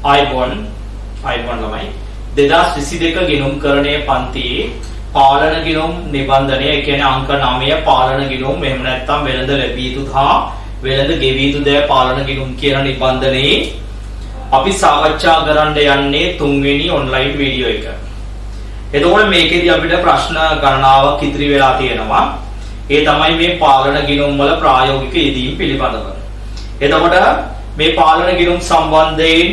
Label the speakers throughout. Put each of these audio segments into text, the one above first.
Speaker 1: I1 ළමයි 2022 ගිණුම්කරණයේ පන්තියේ පාලන ගිණුම් නිබන්ධනය ඒ කියන්නේ අංක 9 පාලන ගිණුම් එහෙම නැත්නම් වෙළඳ ලැබිය යුතු හා වෙළඳ ගෙවිය යුතු දෑ පාලන ගිණුම් කියන නිබන්ධනයේ අපි සාකච්ඡා කරන්න යන්නේ තුන්වෙනි ඔන්ලයින් වීඩියෝ එක. එතකොට මේකෙදි අපිට ප්‍රශ්න ගණනාවක් ඉතිරි වෙලා තියෙනවා. ඒ තමයි මේ පාලන ගිණුම් වල ප්‍රායෝගික යෙදීම් පිළිබඳව. එතකොට මේ පාලන ගිණුම් සම්බන්ධයෙන්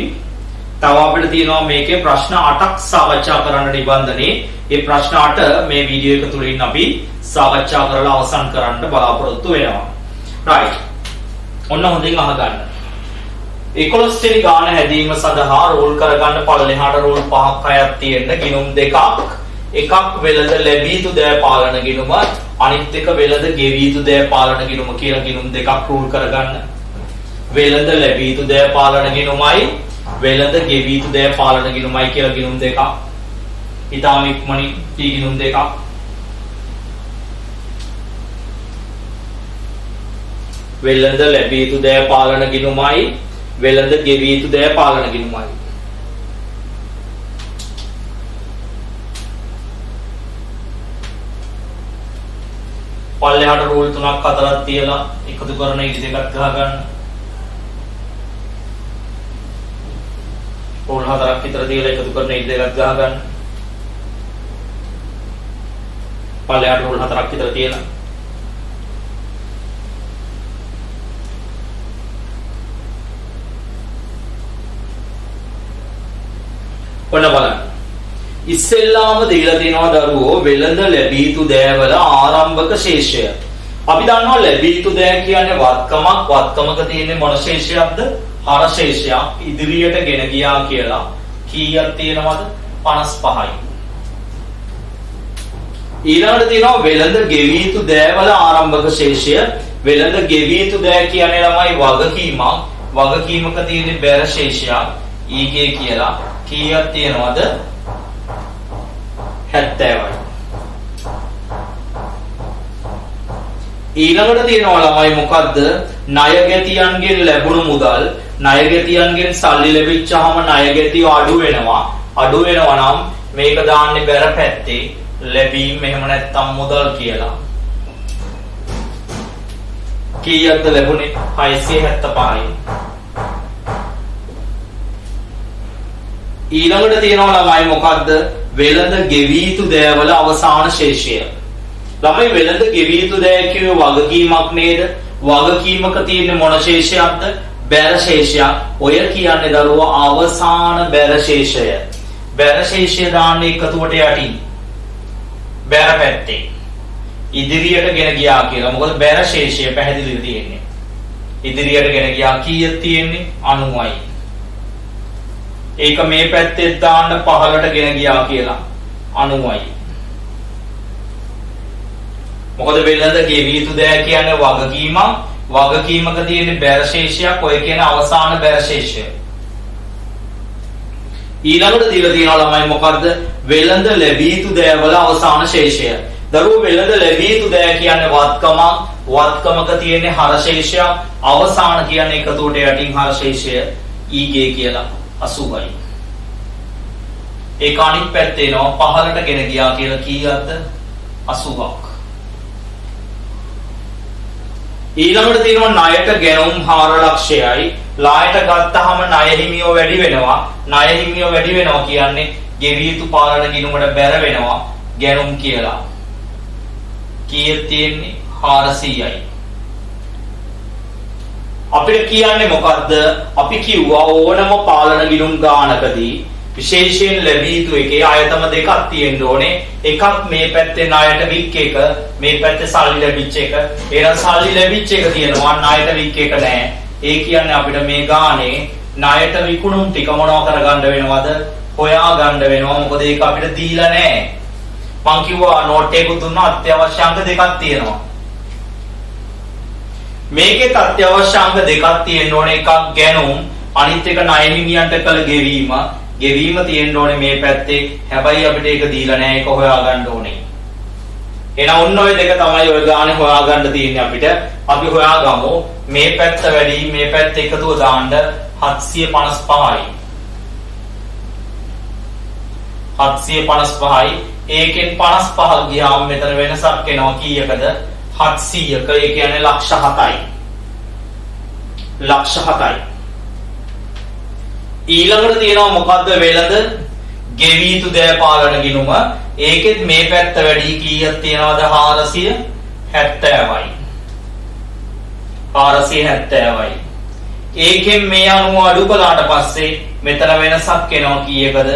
Speaker 1: තව අපිට තියෙනවා මේකේ ප්‍රශ්න 8ක් සාකච්ඡා කරන්න නිබන්ධනේ. ඒ ප්‍රශ්න 8 මේ වීඩියෝ එක තුලින් අපි සාකච්ඡා කරලා අවසන් කරන්න බලාපොරොත්තු වෙනවා. right. ඔන්න හොඳින් අහගන්න. 11 වෙනි ගාන හැදීම සඳහා රෝල් කරගන්න පල්ලෙහාට රෝල් 5ක් 6ක් තියෙන ගිණුම් දෙකක්. එකක් වෙළඳ ලැබිය යුතු දෑ පාලන ගිණුම, අනිත් එක වෙළඳ ගෙවිය යුතු දෑ පාලන ගිණුම කියලා ගිණුම් දෙකක් රෝල් කරගන්න. වෙළඳ ලැබිය යුතු දෑ පාලන ගිණුමයි වෙළඳ ගෙවිය යුතු දෑ පාලන ගිණුමයි කියලා ගිණුම් දෙකක්. ඊටාම ඉක්මනින් කී ගිණුම් දෙකක්. වෙළඳ ලැබිය යුතු දෑ පාලන ගිණුමයි වෙළඳ ගෙවිය යුතු දෑ පාලන ගිණුමයි. පල්ලෙහාට රූල් 3ක් 4ක් තියලා එකතු කරන ඉදි දෙකක් ගහ ගන්න. රූල් 4ක් විතර තියලා එකතු කරන ඉදි දෙකක් ගහ ගන්න. පල්ලෙහාට රූල් 4ක් විතර තියලා ඔන්න බලන්න. ඉස්සෙල්ලාම දීලා තියෙනවා දරුවෝ වෙළඳ ලැබිය යුතු දෑවල ආරම්භක ශේෂය. අපි දන්නවා ලැබිය යුතු දෑ කියන්නේ වත්කමක්. වත්කමක තියෙන්නේ මොන ශේෂයක්ද? හර ශේෂයක්. ඉදිරියට ගෙන ගියා කියලා කීයක් තියෙනවද? 55යි. ඊළඟට තියෙනවා වෙළඳ ගෙවිය යුතු දෑවල ආරම්භක ශේෂය. වෙළඳ ගෙවිය යුතු දෑ කියන්නේ ළමයි වගකීමක්. වගකීමක තියෙන්නේ බැර ශේෂයක්. ඊගේ කියලා කීයක් තියෙනවද? 70යි. ඊළඟට තියෙනවා ළමයි මොකද්ද? ණයගැතියන්ගෙන් ලැබුණු මුදල්. ණයගැතියන්ගෙන් සල්ලි ලැබිච්චාම ණයගැතිය අඩු වෙනවා. අඩු වෙනවා නම් මේක දාන්නේ බැර පැත්තේ ලැබීම් එහෙම නැත්නම් මුදල් කියලා. කීයක්ද ලැබුණේ? 675යි. ඊළඟට තියෙනවා ළමයි මොකද්ද? වෙළඳ ගෙවිය යුතු දෑවල අවසාන ශේෂය. ළමයි වෙළඳ ගෙවිය යුතු දෑ කියුවේ වගකීමක් නේද? වගකීමක තියෙන මොන ශේෂයක්ද? බැර ශේෂයක්. ඔය කියන්නේ දරුවෝ අවසාන බැර ශේෂය. බැර ශේෂය දාන්නේ එකතුවට යටින්. බැර පැත්තේ. ඉදිරියට ගෙන ගියා කියලා. මොකද බැර ශේෂය පැහැදිලිව තියෙන්නේ. ඉදිරියට ගෙන ගියා කීයක් තියෙන්නේ? 90යි. ඒක මේ පැත්තේ දාන්න පහළට ගෙන ගියා කියලා 90යි. මොකද වෙළඳ ගෙවිය යුතු දෑ කියන්නේ වගකීමක්. වගකීමක තියෙන බැර ශේෂයක්. ඔය කියන්නේ අවසාන බැර ශේෂය. ඊළඟට දීලා තියෙනවා ළමයි මොකද්ද? වෙළඳ ලැබිය යුතු දෑවල අවසාන ශේෂය. දරුවෝ වෙළඳ ලැබිය යුතු දෑ කියන්නේ වත්කමක්. වත්කමක තියෙන හර ශේෂයක්. අවසාන කියන්නේ එකතුවට යටින් හර ශේෂය ඊගේ කියලා 80යි. ඒක අනිත් පැත්තේ නෝ පහළට ගෙන ගියා කියලා කීයක්ද? 80ක්. ඊළඟට තියෙනවා ණයට ගැනුම් හාර ලක්ෂයයි. ලායට ගත්තාම ණය හිමියෝ වැඩි වෙනවා. ණය හිමියෝ වැඩි වෙනවා කියන්නේ ගෙවිය යුතු පාලන ගිණුමට බැර වෙනවා ගැනුම් කියලා. කීයක් තියෙන්නේ? 400යි. අපිට කියන්නේ මොකද්ද? අපි කිව්වා ඕනම පාලන ගිණුම් ගානකදී විශේෂයෙන් ලැබිය යුතු එකේ ආයතන දෙකක් තියෙන්න ඕනේ. එකක් මේ පැත්තේ ණයට වික් එක, මේ පැත්තේ සල්ලි ලැබිච්ච එක. එහෙනම් සල්ලි ලැබිච්ච එක තියෙනවා, ණයට වික් එක නැහැ. ඒ කියන්නේ අපිට මේ ගානේ ණයට විකුණුම් ටික මොනව කරගන්න වෙනවද? හොයා ගන්න වෙනවා. මොකද ඒක අපිට දීලා නැහැ. මං කිව්වා නෝට් එකක් දුන්නා අත්‍යවශ්‍ය අංක දෙකක් තියෙනවා. මේකේ අත්‍යවශ්‍ය අංක දෙකක් තියෙන්න ඕනේ. එකක් ගැනුම්, අනිත් එක ණය හිමියන්ට කළ ගෙවීම. ගෙවීම තියෙන්න ඕනේ මේ පැත්තේ. හැබැයි අපිට ඒක දීලා නැහැ. ඒක හොයා ගන්න ඕනේ. එහෙනම් ඔන්න ඔය දෙක තමයි ඔය ගානේ හොයා ගන්න තියෙන්නේ අපිට. අපි හොයාගමු. මේ පැත්ත වැඩි, මේ පැත්ත එකතුව දාන්න 755යි. 755යි. ඒකෙන් 55 ගියාම මෙතන වෙනසක් එනවා කීයකද? 700ක. ඒ කියන්නේ ලක්ෂ 7යි. ලක්ෂ 7යි. ඊළඟට තියෙනවා මොකද්ද වෙළඳ ගෙවී යුතු දෑ පාලන ගිණුම. ඒකෙත් මේ පැත්ත වැඩි කීයක් තියනවද? 470යි. 470යි. ඒකෙන් මේ අණුව අඩු කළාට පස්සේ මෙතන වෙනසක් එනවා කීයකද?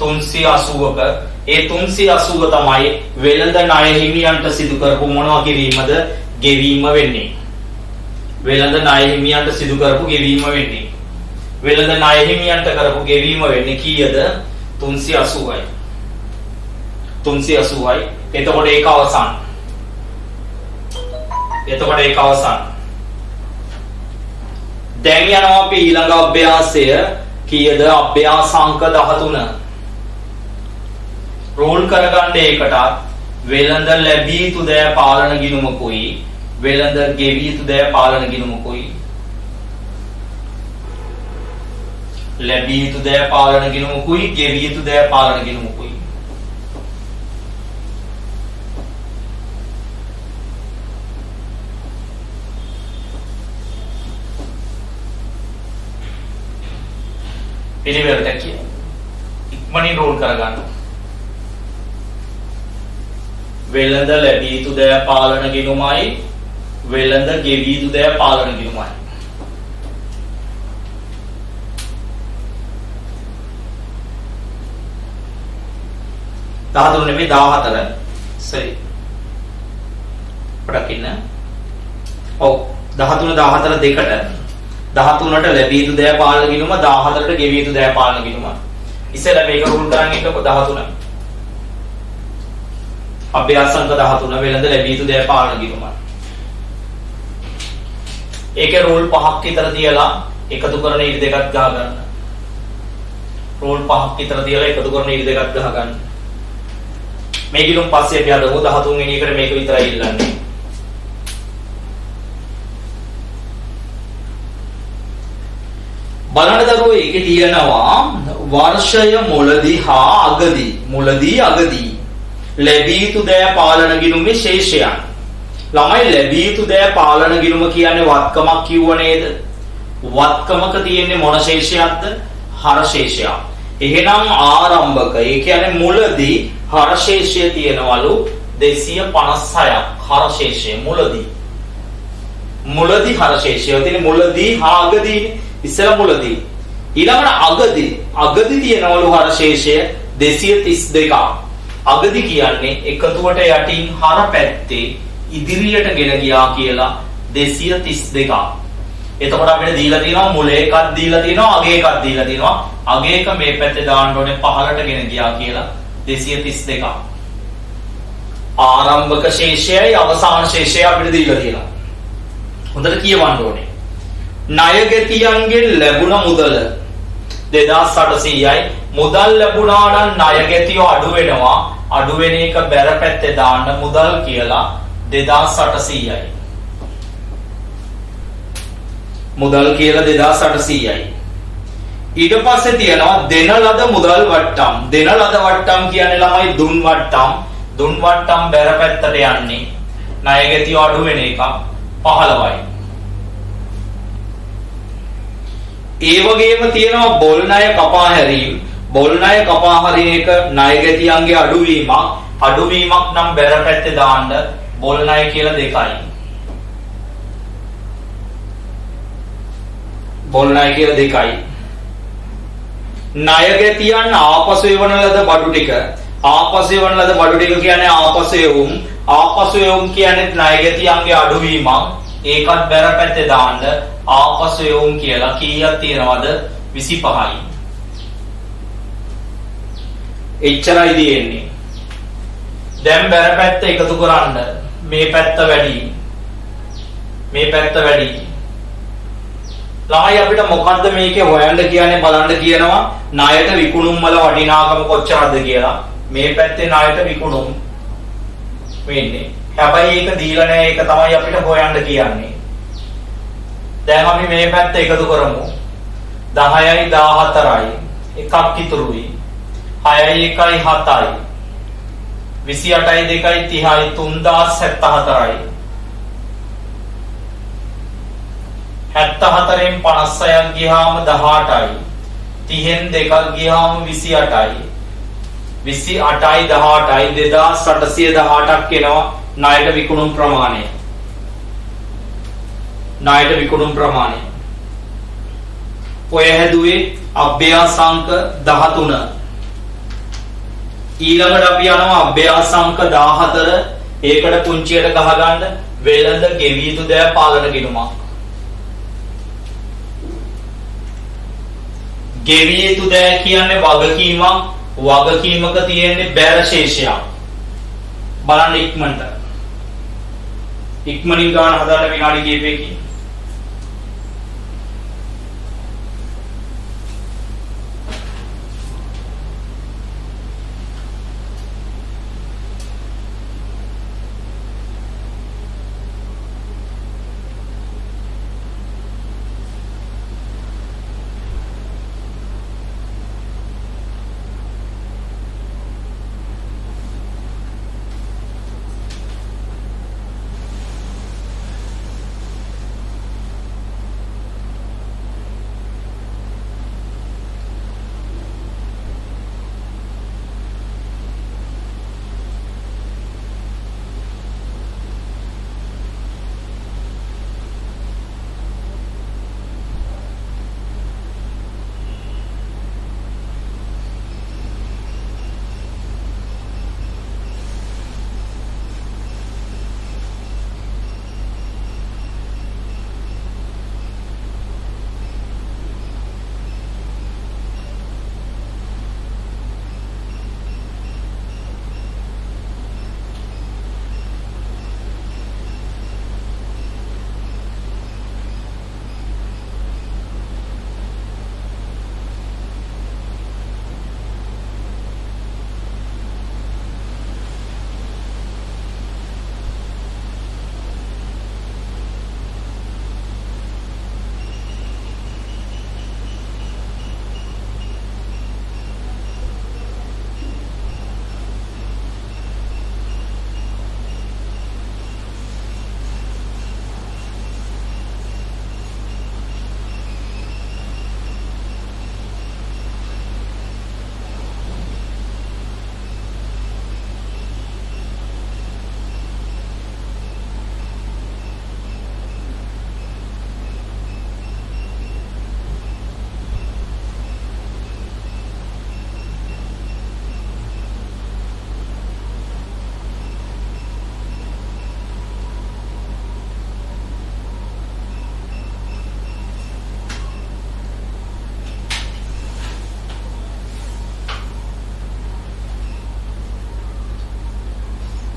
Speaker 1: 380ක. ඒ 380 තමයි වෙළඳ ණය හිමියන්ට සිදු කරපු මොනවා කිරීමද? ගෙවීම වෙන්නේ. වෙළඳ ණය හිමියන්ට සිදු කරපු ගෙවීම වෙන්නේ. වෙළඳ ණය හිමියන්ට කරපු ගෙවීම වෙන්නේ කීයද? 380යි. 380යි. එතකොට ඒක අවසන්. එතකොට ඒක අවසන්. දැන් යනවා අපි ඊළඟ අභ්‍යාසය. කීයද? අභ්‍යාසාංක 13. රෝල් කරගන්න ඒකටත් වෙළඳ ලැබිය යුතු දෑ පාලන ගිණුමකුයි වෙළඳ ගෙවිය යුතු දෑ පාලන ගිණුමකුයි ලැබිය යුතු දෑ පාලන ගිණුමකුයි ගෙවිය යුතු දෑ පාලන ගිණුමකුයි පිළිවෙලට කිය ඉක්මනින් රෝල් කරගන්න. වෙළඳ ලැබිය යුතු දෑ පාලන ගිණුමයි වෙළඳ ගෙවිය යුතු දෑ පාලන ගිණුමයි. දහතුන නෙමෙයි 14. සරි. පොඩකින්න. ඔව් 13 14 දෙකට 13ට ලැබිය යුතු දෑ පාලන ගිණුම 14ට ගෙවිය යුතු දෑ පාලන ගිණුම. ඉතින් මේක රුල් කරන් ඉන්නකො 13. අභ්‍යාසංක 13 වෙළඳ ලැබිය යුතු දෑ පාලන ගිණුම. ඒකේ රූල් 5ක් විතර තියලා එකතු කරන ඉරි දෙකක් ගහ ගන්න. රූල් 5ක් විතර තියලා එකතු කරන ඉරි දෙකක් ගහ ගන්න. මේ ගිණුම් පස්සේ අපි අදමු 13 වෙනි එකට මේක විතරයි ඉල්ලන්නේ. බලන්න දරුවෝ ඒකේ තියෙනවා වර්ෂය මුලදී හා අගදී ලැබිය යුතු දෑ පාලන ගිණුමේ ශේෂයන්. ළමයි ලැබිය යුතු දෑ පාලන ගිණුම කියන්නේ වත්කමක් කිව්ව නේද? වත්කමක තියෙන්නේ මොන ශේෂයක්ද? හර ශේෂයක්. එහෙනම් ආරම්භක ඒ කියන්නේ මුලදී හර ශේෂය තියෙනවලු 256ක්. හර ශේෂය මුලදී හර ශේෂය තියෙන්නේ මුලදී හා අගදී. ඉස්සෙල්ලා මුලදී ඊළඟට අගදී තියෙනවලු හර ශේෂය 232ක්. අගදි කියන්නේ එකතුවට යටින් හර පැත්තේ ඉදිරියට ගෙන ගියා කියලා 232ක්. එතකොට අපිට දීලා තියෙනවා මුල එකක් දීලා තියෙනවා අග එකක් දීලා තියෙනවා. අග එක මේ පැත්තේ දාන්න ඕනේ 15ට ගෙන ගියා කියලා 232ක්. ආරම්භක ශේෂයයි අවසාන ශේෂයයි අපිට දීලා තියෙනවා. හොඳට කියවන්න ඕනේ. ණයගැතියන්ගෙන් ලැබුණ මුදල 2800යි. මුදල් ලැබුණා නම් ණයගැතියෝ අඩු වෙනවා. අඩු වෙන එක බැර පැත්තේ දාන්න මුදල් කියලා 2800යි. මුදල් කියලා 2800යි. ඊට පස්සේ තියෙනවා දෙන ලද මුදල් වට්ටම්. දෙන ලද වට්ටම් කියන්නේ ළමයි දුන් වට්ටම්. දුන් වට්ටම් බැර පැත්තට යන්නේ. ණයගැතියෝ අඩු වෙන එක 15යි. ඒ වගේම තියෙනවා බොල් ණය කපා හැරීම. බොල් ණය කපා හරින එක ණයගැතියන්ගේ අඩුවීමක් නම් බැර පැත්තේ දාන්න බොල් ණය කියලා 2යි. බොල් ණය කියලා 2යි. ණයගැතියන් ආපසු එවන ලද බඩු ටික කියන්නේ ආපසු එවුම් කියන්නේ ණයගැතියන්ගේ අඩුවීමක්. ඒකත් බැර පැත්තේ දාන්න ආපසු එවුම් කියලා කීයක් තියෙනවද? 25යි. එච්චරයි තියෙන්නේ. දැන් බැර පැත්ත එකතු කරන්න. මේ පැත්ත වැඩි. ළමයි අපිට මොකද්ද මේකේ හොයන්න කියන්නේ බලන්න කියනවා ණයට විකුණුම් වල වටිනාකම කොච්චරද කියලා. මේ පැත්තේ ණයට විකුණුම් වෙන්නේ. හැබැයි ඒක දීලා නැහැ. ඒක තමයි අපිට හොයන්න කියන්නේ. දැන් අපි මේ පැත්ත එකතු කරමු. 10යි 14යි එකක් ඉතුරුයි. 6යි 1යි 7යි 28යි 2යි 30යි 3074යි 74න් 56ක් ගියාම 18යි 30න් 2ක් ගියාම 28යි 28යි 18යි 2818ක් එනවා ණයට විකුණුම් ප්‍රමාණය. ණයට විකුණුම් ප්‍රමාණය ඔය හැදුවේ අභ්‍යාසාංක 13. ඊළඟට අපි යනවා අභ්‍යාසාංක 14. ඒකට පුංචියට ගහගන්න වෙළඳ ගෙවිය යුතු දෑ පාලන ගිණුමක්. ගෙවිය යුතු දෑ කියන්නේ වගකීමක්. වගකීමක තියෙන්නේ බැර ශේෂයක්. බලන්න ඉක්මනට. ඉක්මනින් ගන්න හදන්න විනාඩි කිහිපයකින්.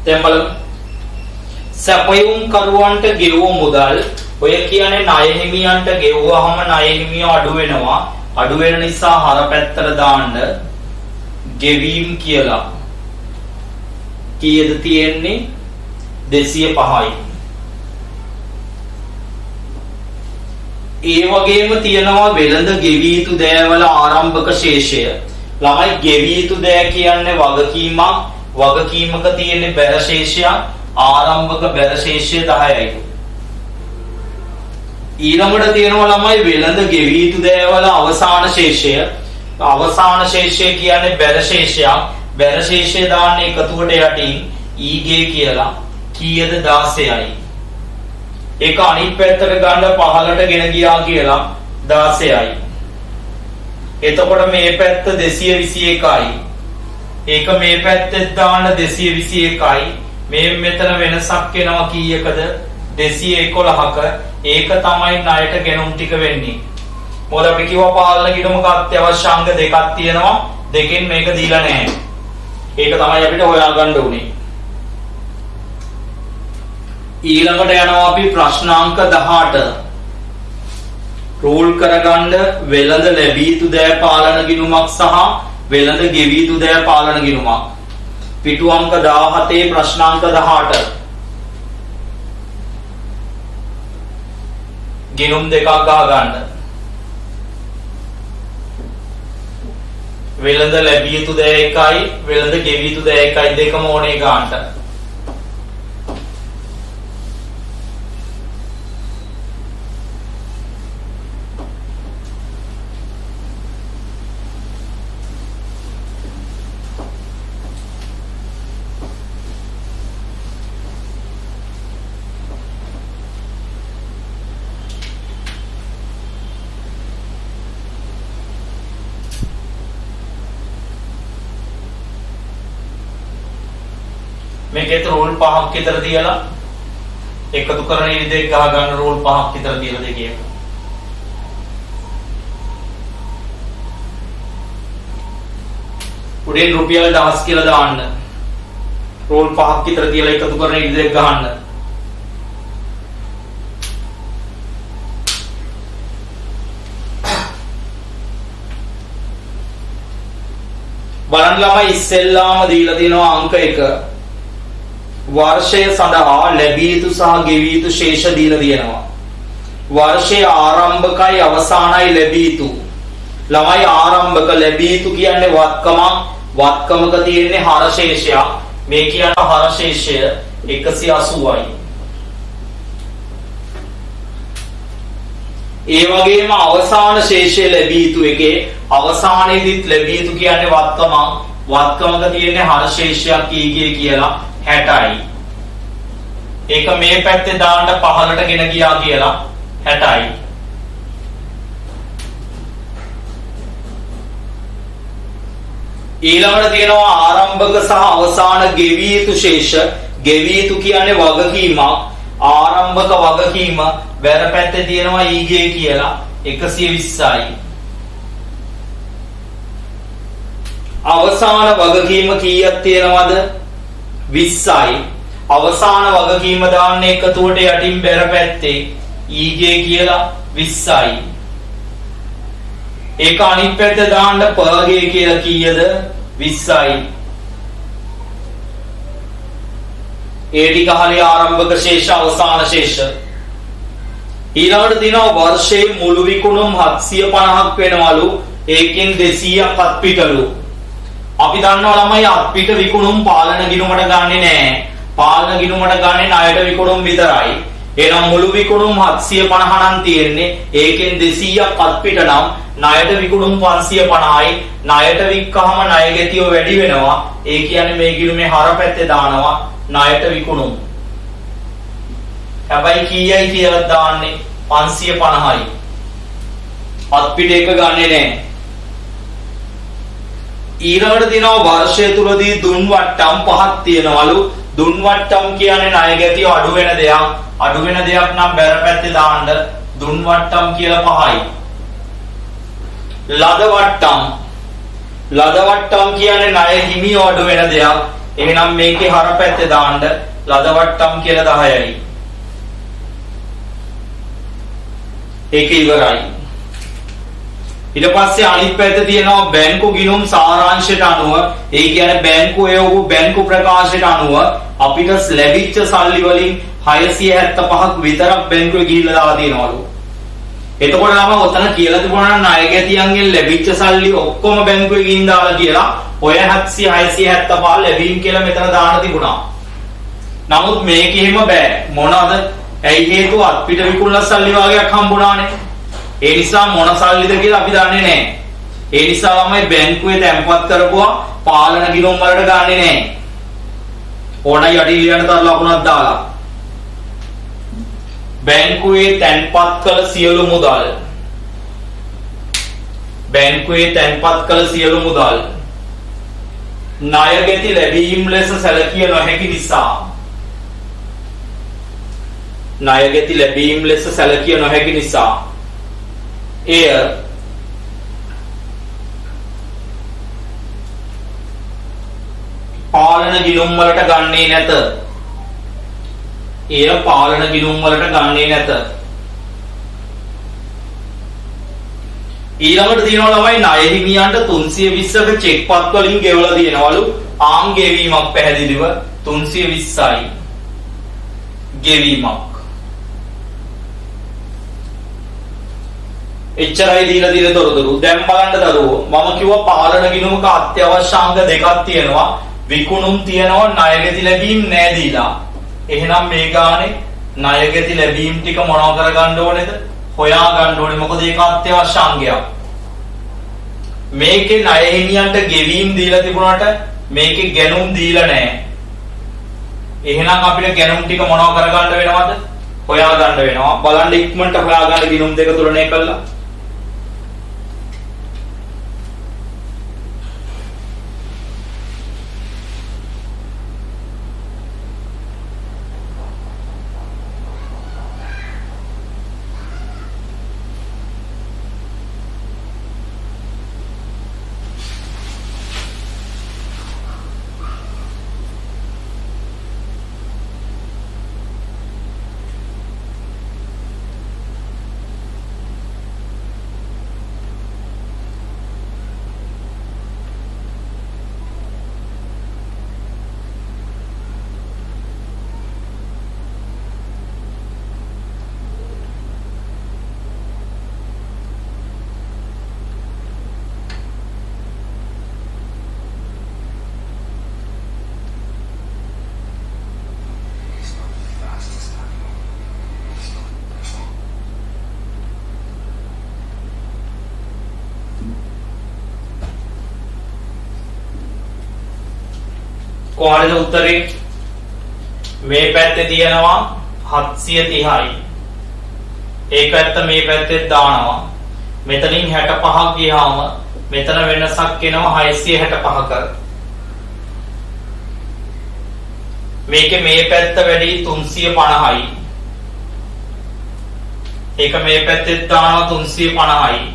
Speaker 1: දැන් බලමු සැපයුම් කරුවන්ට ගෙවූ මුදල් ඔය කියන්නේ ණය හිමියන්ට ගෙවුවාම ණය හිමියෝ අඩු වෙනවා අඩු වෙන නිසා හර පැත්තට දාන්න ගෙවීම් කියලා කීයද තියෙන්නේ 205යි ඒ වගේම තියෙනවා වෙළඳ ගෙවිය යුතු දෑවල ආරම්භක ශේෂය ළමයි ගෙවිය යුතු දෑ කියන්නේ වගකීමක් වගකීමක තියෙන බැර ශේෂයක් ආරම්භක බැර ශේෂය 10යි ඊළඟට තියෙනවා ළමයි වෙළඳ ගෙවිය යුතු දෑවල අවසාන ශේෂය කියන්නේ බැර ශේෂයක් බැර ශේෂය දාන්නේ එකතුවට යටින් ඊගේ කියලා කීයද 16යි ඒක අනිත් පැත්තට ගන්න 15ට ගෙන ගියා කියලා 16යි එතකොට මේ පැත්ත 221යි ඒක මේ පැත්තෙන් දාන්න 221යි මේ මෙතන වෙනසක් එනවා කීයකද 211ක ඒක තමයි ණයට ගෙනුම් ටික වෙන්නේ මොකද අපි කිව්වා පාලන ගිණුමක අත්‍යවශ්‍ය අංග දෙකක් තියෙනවා දෙකෙන් මේක දීලා නැහැ ඒක තමයි අපිට හොයාගන්න උනේ ඊළඟට යනවා අපි ප්‍රශ්නාංක 18 රූල් කරගන්න වෙළඳ ලැබී යුතු දෑ පාලන ගිණුමක් සහ වෙළඳ ගෙවිය යුතු දෑ පාලන ගිණුමක් පිටු අංක 17 ප්‍රශ්නාංක 18 ගිණුම් දෙකක් ගහ ගන්න වෙළඳ ලැබිය යුතු දෑ එකයි වෙළඳ ගෙවිය යුතු දෑ එකයි දෙකම ඕනේ ගන්නට. මේකේ රෝල් පහක් විතර තියලා එකතු කරන ඉරිදේ ගහ ගන්න රෝල් පහක් විතර තියලා දෙකේ. උඩින් රුපියල් 1000 කියලා දාන්න. රෝල් පහක් විතර තියලා එකතු කරන ඉරිදේ ගහන්න. බලන්න ළමයි ඉස්සෙල්ලාම දීලා තියෙනවා අංක 1. वर्षය සඳහා ලැබිය යුතු සහ ගෙවිය යුතු ශේෂ දීලා තියෙනවා. वर्षයේ ආරම්භකයි අවසානයි ලැබිය යුතු. ළමයි ආරම්භක ලැබිය යුතු කියන්නේ වත්කමක තියෙන්නේ හර ශේෂයක්. මේ කියන හර ශේෂය 180යි. ඒ වගේම අවසාන ශේෂය ලැබිය යුතු එකේ අවසානයේදීත් ලැබිය යුතු කියන්නේ වත්කමක තියෙන්නේ හර ශේෂයක් කීගේ කියලා 60යි. ඒක මේ පැත්තේ දාන්න 15ට ගෙන ගියා කියලා 60යි. ඊළඟට තියෙනවා ආරම්භක සහ අවසාන ගෙවිය යුතු ශේෂ. ගෙවිය යුතු කියන්නේ වගකීමක්. ආරම්භක වගකීම වැර පැත්තේ තියෙනවා ඊගේ කියලා 120යි. අවසාන වගකීම කීයක් තියෙනවද? 20යි. අවසාන වගකීම දාන්නේ එකතුවට යටින් බැර පැත්තේ ඊගේ කියලා 20යි. ඒක අනිත් පැත්තේ දාන්න පගේ කියලා කීයද? 20යි. ඒ ටික හරිය ආරම්භක ශේෂ අවසාන ශේෂ. ඊළඟට තියෙනවා වර්ෂයේ මුළු විකුණුම් 750ක් වෙනවලු. ඒකෙන් 200ක් අත්පිටලු. අපි දන්නවා ළමයි අත්පිට විකුණුම් පාලන ගිණුමට ගන්නෙ නෑ. පාලන ගිණුමට ගන්නෙ ණයට විකුණුම් විතරයි. එහෙනම් මුළු විකුණුම් 750 නම් තියෙන්නේ. ඒකෙන් 200ක් අත්පිට නම් ණයට විකුණුම් 550යි. ණයට වික්කහම ණය ගැතිය වැඩි වෙනවා. ඒ කියන්නේ මේ ගිණුමේ හර පැත්තේ දානවා ණයට විකුණුම්. හැබැයි කීයයි කියලා දාන්නේ 550යි. අත්පිට එක ගන්නෙ නෑ. ඊළඟට තියෙනවා වර්ෂය තුලදී දුන් වට්ටම් 5ක් තියෙනවලු. දුන් වට්ටම් කියන්නේ ණය ගැතිය අඩු වෙන දෙයක්. අඩු වෙන දෙයක් නම් බැර පැත්තේ දාන්න දුන් වට්ටම් කියලා 5යි. ලද වට්ටම් කියන්නේ ණය හිමිය අඩු වෙන දෙයක්. එහෙනම් මේකේ හර පැත්තේ දාන්න ලද වට්ටම් කියලා 10යි. ඒක ඉවරයි. ඊට පස්සේ අනිත් පැත්තේ තියෙනවා බැංකු ගිණුම් සාරාංශයට අනුව. ඒ කියන්නේ බැංකු ප්‍රකාශයට අනුව අපිට ලැබිච්ච සල්ලි වලින් 675ක් විතරක් බැංකුවේ ගිහිල්ලා දාලා තියෙනවලු. එතකොට නම් ඔතන කියලා තිබුණා නම් ණය ගැතියන්ගෙන් ලැබිච්ච සල්ලි ඔක්කොම බැංකුවේ ගිහින් දාලා කියලා ඔය 675 ලැබීම් කියලා මෙතන දාන්න තිබුණා. නමුත් මේක එහෙම බෑ. මොනවාද? ඇයි හේතුව අත්පිට විකුණලා සල්ලි වගේක් හම්බුණානේ. ඒ නිසා මොන සල්ලිද කියලා අපි දන්නේ නැහැ. ඒ නිසා තමයි බැංකුවේ තැන්පත් කරපුවා පාලන ගිණුම් වලට ගන්නෙ නැහැ. ඕන යටි ලියන්න තර ලකුණක් දාලා. බැංකුවේ තැන්පත් කළ සියලු මුදල්. බැංකුවේ තැන්පත් කළ සියලු මුදල් ණය ගැති ලැබීම් ලෙස සැලකිය නොහැකි නිසා. ණය ගැති ලැබීම් ලෙස සැලකිය නොහැකි නිසා එය පාලන ගිණුම් වලට ගන්නේ නැත. එය පාලන ගිණුම් වලට ගන්නේ නැත. ඊළඟට තියෙනවා ළමයි ණය හිමියන්ට 320ක චෙක්පත් වලින් ගෙවලා දෙනවලු. ආම් ගෙවීමක් පැහැදිලිව 320යි. ගෙවීමක් එච්චරයි දීලා තියෙන තොරතුරු. දැන් බලන්න දරුවෝ මම කිව්වා පාලන ගිණුමක අත්‍යවශ්‍ය අංග දෙකක් තියෙනවා. විකුණුම් තියෙනවා, ණයගැති ලැබීම් නෑ දීලා. එහෙනම් මේ ගානේ ණයගැති ලැබීම් ටික මොනව කරගන්න ඕනේද? හොයා ගන්න ඕනේ. මොකද ඒක අත්‍යවශ්‍ය අංගයක්. මේකේ ණය හිමියන්ට ගෙවීම් දීලා තිබුණාට මේකේ ගැනුම් දීලා නෑ. එහෙනම් අපිට ගැනුම් ටික මොනව කරගන්න වෙනවද? හොයා ගන්න වෙනවා. බලන්න ඉක්මනට හොයා ගන්න ගිණුම් දෙක තුලණය කළා. කොහොමද උත්තරේ? මේ පැත්තේ තියෙනවා 730යි. ඒ පැත්ත මේ පැත්තේ දානවා. මෙතනින් 65ක් ගියාම මෙතන වෙනසක් එනවා 665ක. මේකේ මේ පැත්ත වැඩි 350යි. ඒක මේ පැත්තේ දානවා 350යි.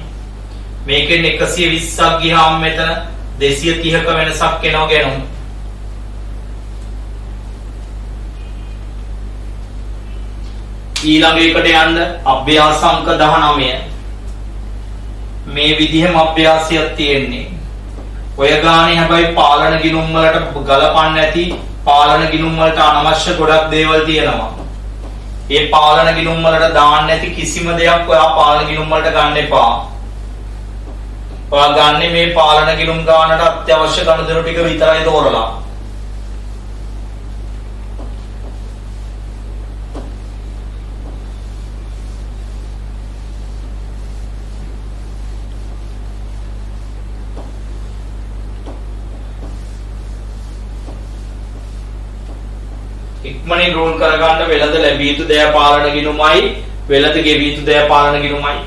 Speaker 1: මේකෙන් 120ක් ගියාම මෙතන 230ක වෙනසක් එනවා ගැනුම්. ඊළඟ එකට යන්න අභ්‍යාස අංක 19. මේ විදිහම අභ්‍යාසයක් තියෙන්නේ. ඔය ගානේ හැබැයි පාලන ගිණුම් වලට ගලපන්න නැති පාලන ගිණුම් වලට අනවශ්‍ය ගොඩක් දේවල් තියෙනවා. ඒ පාලන ගිණුම් වලට දාන්න නැති කිසිම දෙයක් ඔයා පාලන ගිණුම් වලට ගන්න එපා. ඔයා ගන්න මේ පාලන ගිණුම් ගානට අත්‍යවශ්‍ය ගනුදෙනු ටික විතරයි තෝරලා. ඉක්මනින් රෝල් කරගන්න වෙළඳ ලැබිය යුතු දෑ පාලන ගිණුමයි වෙළඳ ගෙවිය යුතු දෑ පාලන ගිණුමයි.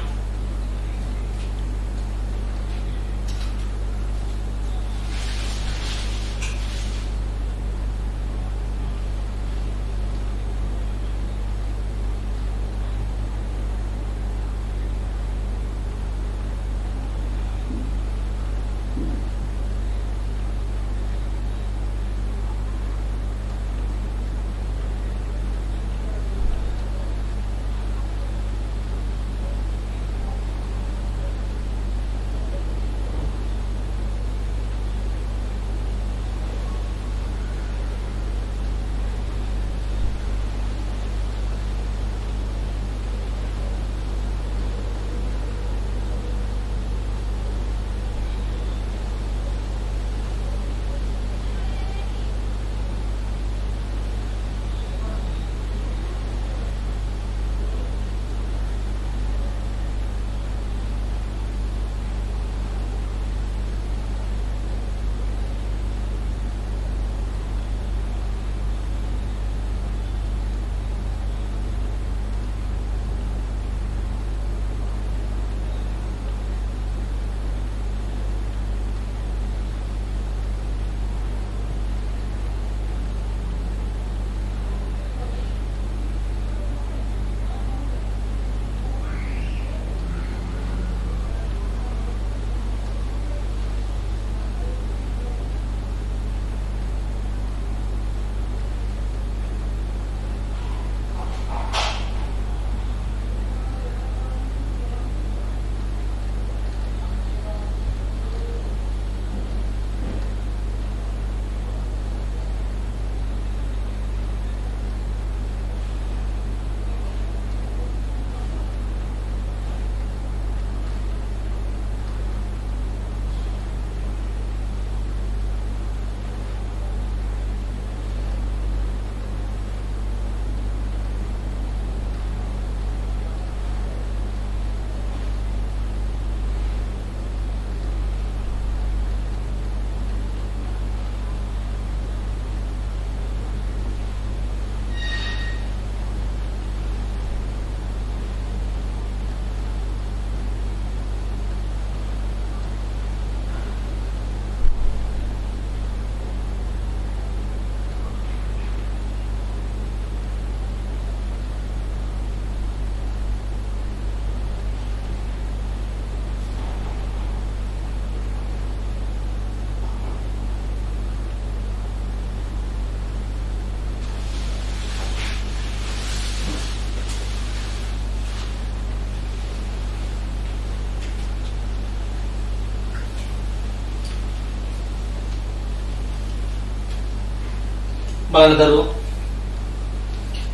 Speaker 1: බලන්න දරුවෝ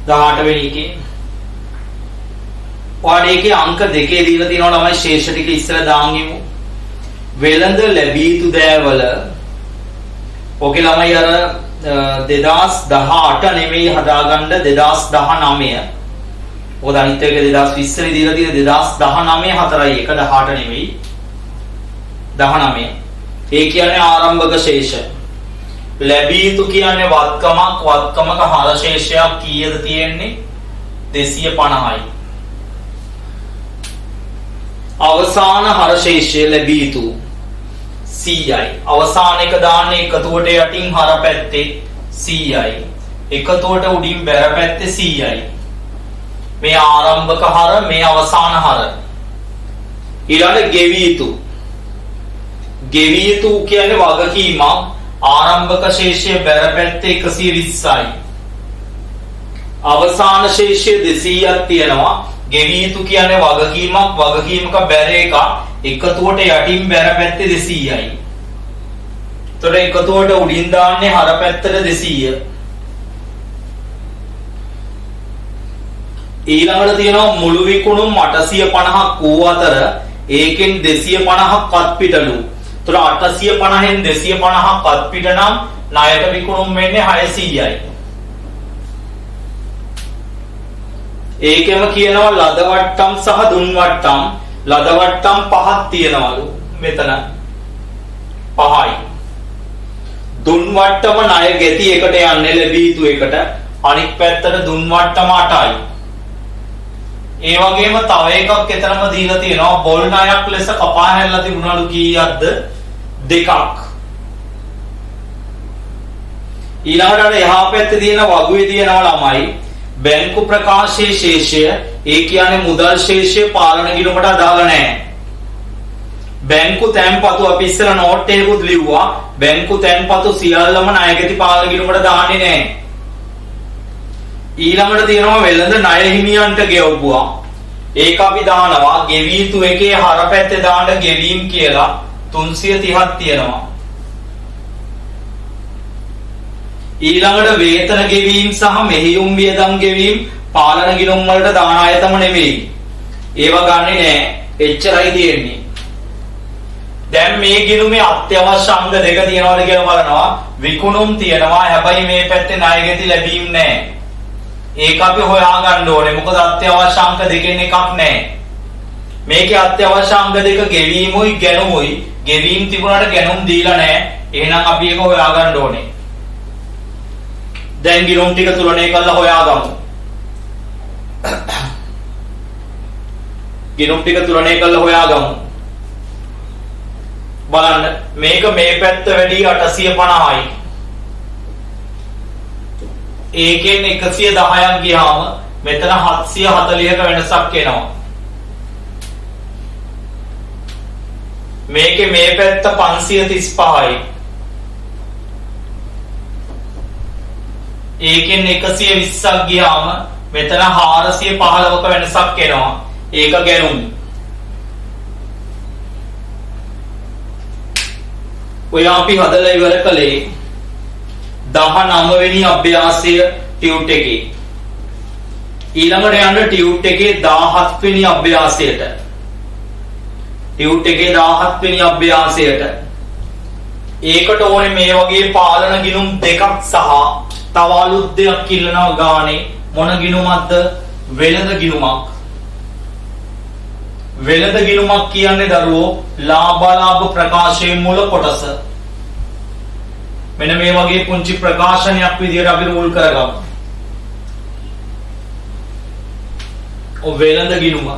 Speaker 1: 18 වෙනි එකේ ඔයාලට ඒකේ අංක දෙකේ දීලා තියෙනවා ළමයි ශේෂ ටික ඉස්සර දාන් යමු. වෙළඳ ලැබී යුතු දෑවල ඕකේ ළමයි අර 2018 නෙමෙයි හදාගන්න 2019. ඔය අනිත් එක 2020 නේ දීලා තියෙන 2019 4යි 1 18 නෙමෙයි 19. ඒ කියන්නේ ආරම්භක ශේෂ. ලැබී යුතු කියන්නේ වත්කමක හර ශේෂයක් කීයද තියෙන්නේ 250යි. අවසාන හර ශේෂය ලැබී යුතු 100යි. අවසාන එක දාන්නේ එකතුවට යටින් හර පැත්තේ 100යි. එකතුවට උඩින් බැර පැත්තේ 100යි. මේ ආරම්භක හර මේ අවසාන හර. ඊළඟ ගෙවී යුතු. ගෙවී යුතු කියන්නේ වගකීමක්. ආරම්භක ශේෂය බැර පැත්තේ 120යි. අවසාන ශේෂය 200ක් තියෙනවා. ගෙවී යුතු කියන්නේ වගකීමක බැර එක එකතුවට යටින් බැර පැත්තේ 200යි. එතකොට එකතුවට උඩින් දාන්නේ හර පැත්තට 200. ඊළඟට තියෙනවා මුළු විකුණුම් 850ක් වූ අතර ඒකෙන් 250ක් අත්පිටලු. එතකොට 850න් 250ක් අත්පිට නම් ණයට විකුණුම් වෙන්නේ 600යි. ඒකෙම කියනවා ලද වට්ටම් සහ දුන් වට්ටම්. ලද වට්ටම් පහක් තියෙනවලු මෙතන 5යි. දුන් වට්ටම ණය ගැති එකට යන්නේ ලැබී යුතු එකට. අනිත් පැත්තට දුන් වට්ටම 8යි. ඒ වගේම තව එකක් එතරම් දීලා තියෙනවා බොල් ණයක් ලෙස කපා හැරලා තිබුණලු කීයක්ද 2ක්. ඊළඟට එහා පැත්තේ තියෙන වගුවේ තියෙනවා ළමයි බැංකු ප්‍රකාශයේ ශේෂය. ඒ කියන්නේ මුදල් ශේෂය පාලන ගිණුමට අදාළ නැහැ. බැංකු තැන්පතු අපි ඉස්සර නෝට් එකකුත් ලිව්වා. බැංකු තැන්පතු සියල්ලම ණයගැති පාලන ගිණුමට දාන්නේ නැහැ. ඊළඟට තියෙනවා වෙළඳ ණය හිමියන්ට ගෙවුවා. ඒක අපි දානවා ගෙවී යුතු එකේ හර පැත්තේ දාන්න ගෙවීම් කියලා 330ක් තියෙනවා. ඊළඟට වේතන ගෙවීම් සහ මෙහෙයුම් වියදම් ගෙවීම් පාලන ගිණුම් වලට දාන අයතම නෙමෙයි. ඒවා ගන්නෙ නෑ. එච්චරයි තියෙන්නේ. දැන් මේ ගිණුමේ අත්‍යවශ්‍ය අංග දෙක තියෙනවද කියලා බලනවා. විකුණුම් තියෙනවා. හැබැයි මේ පැත්තේ ණයගැති ලැබීම් නෑ. ඒක අපි හොයා ගන්න ඕනේ. මොකද අත්‍යවශ්‍ය අංක දෙකෙන් එකක් නෑ. මේකේ අත්‍යවශ්‍ය අංක දෙක ගෙවීමුයි ගැනුමුයි. ගෙවීම් තිබුණාට ගැනුම් දීලා නෑ. එහෙනම් අපි ඒක හොයා ගන්න ඕනේ. දැන් ගිණුම් ටික තුලණය කරලා හොයාගමු. ගිණුම් ටික තුලණය කරලා හොයාගමු. බලන්න මේක මේ පැත්ත වැඩි 850යි. ඒකෙන් 110ක් ගියාම මෙතන 740ක වෙනසක් එනවා. මේකේ මේ පැත්ත 535යි. ඒකෙන් 120ක් ගියාම මෙතන 415ක වෙනසක් එනවා. ඒක ගැනුම්. ඔය අපි හදලා ඉවර කළේ 19 වෙනි අභ්‍යාසය ටියුට් එකේ. ඊළඟට යන්න ටියුට් එකේ 17 වෙනි අභ්‍යාසයට. ටියුට් එකේ 17 වෙනි අභ්‍යාසයට. ඒකට ඕනේ මේ වගේ පාලන ගිණුම් දෙකක් සහ තව අලුත් දෙයක් ඉල්ලනවා ගානේ. මොන ගිණුමක්ද? වෙළඳ ගිණුමක්. වෙළඳ ගිණුමක් කියන්නේ දරුවෝ ලාභ ප්‍රකාශයේ මුල කොටස. මෙන්න මේ වගේ පුංචි ප්‍රකාශනයක් විදියට අපි රූල් කරගමු. වෙළඳ ගිණුම.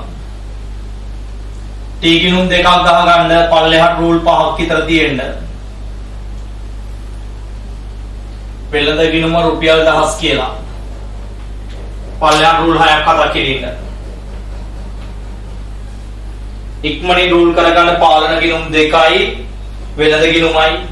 Speaker 1: ටී ගිණුම් දෙකක් ගහගන්න පල්ලෙහාට රූල් 5ක් විතර තියෙන්න. වෙළඳ ගිණුම රුපියල් 1000 කියලා. පල්ලෙහාට රූල් 6ක් කතා කිරින්න. ඉක්මනින් රූල් කරගන්න පාලන ගිණුම් දෙකයි වෙළඳ ගිණුමයි.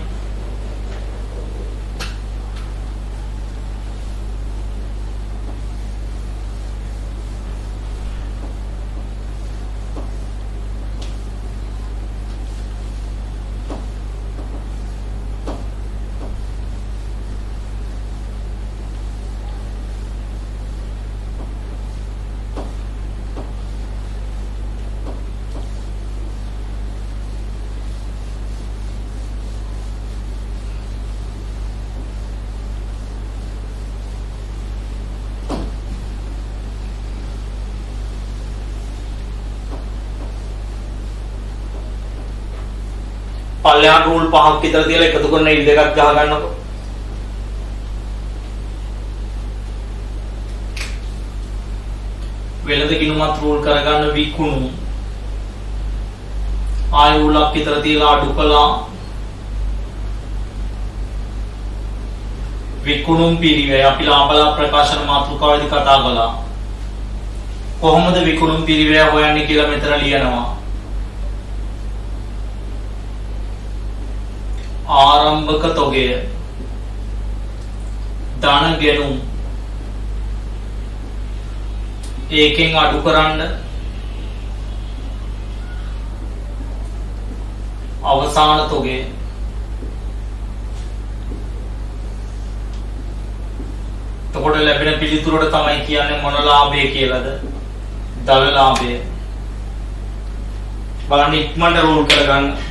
Speaker 1: පල්ලෙහාට රූල් 5ක් විතර තියලා එකතු කරන ඉල් දෙකක් ගහ ගන්නකො. වෙළඳ ගිණුමත් රූල් කරගන්න විකුණු ආය රූලක් විතර තියලා අඩු කළා. විකුණුම් පිරිවැය අපි ලාභලා ප්‍රකාශන මාතෘකාවේදී කතා කළා. කොහොමද විකුණුම් පිරිවැය හොයන්නේ කියලා මෙතන ලියනවා. ආරම්භක තොගය ධන ගෙනුම් ඒකෙන් අඩු කරන්න අවසාන තොගය එතකොට ලැබෙන පිළිතුරට තමයි කියන්නේ මොන ලාභය කියලාද? දල ලාභය. බලන්න ඉක්මනට රූල් කරගන්න.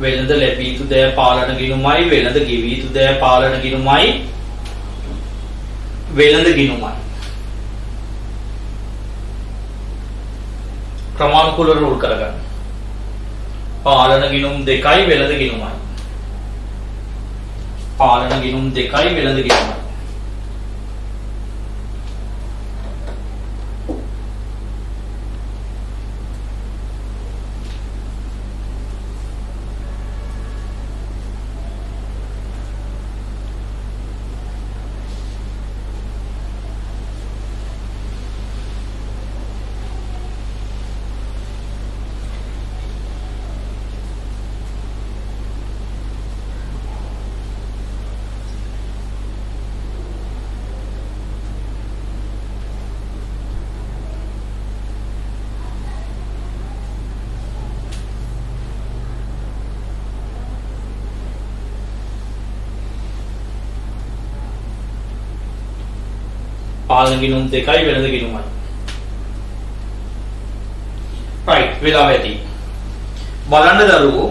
Speaker 1: වෙළඳ ලැබී යුතු දෑ පාලන ගිණුමයි වෙළඳ ගෙවී යුතු දෑ පාලන ගිණුමයි වෙළඳ ගිණුමයි ක්‍රමානුකූලව රූල් කරගන්න. පාලන ගිණුම් දෙකයි වෙළඳ ගිණුමයි. පාලන ගිණුම් දෙකයි වෙළඳ ගිණුමයි. පාලන ගිණුම් දෙකයි වෙළඳ ගිණුමයි. right වෙලාව ඇති. බලන්න දරුවෝ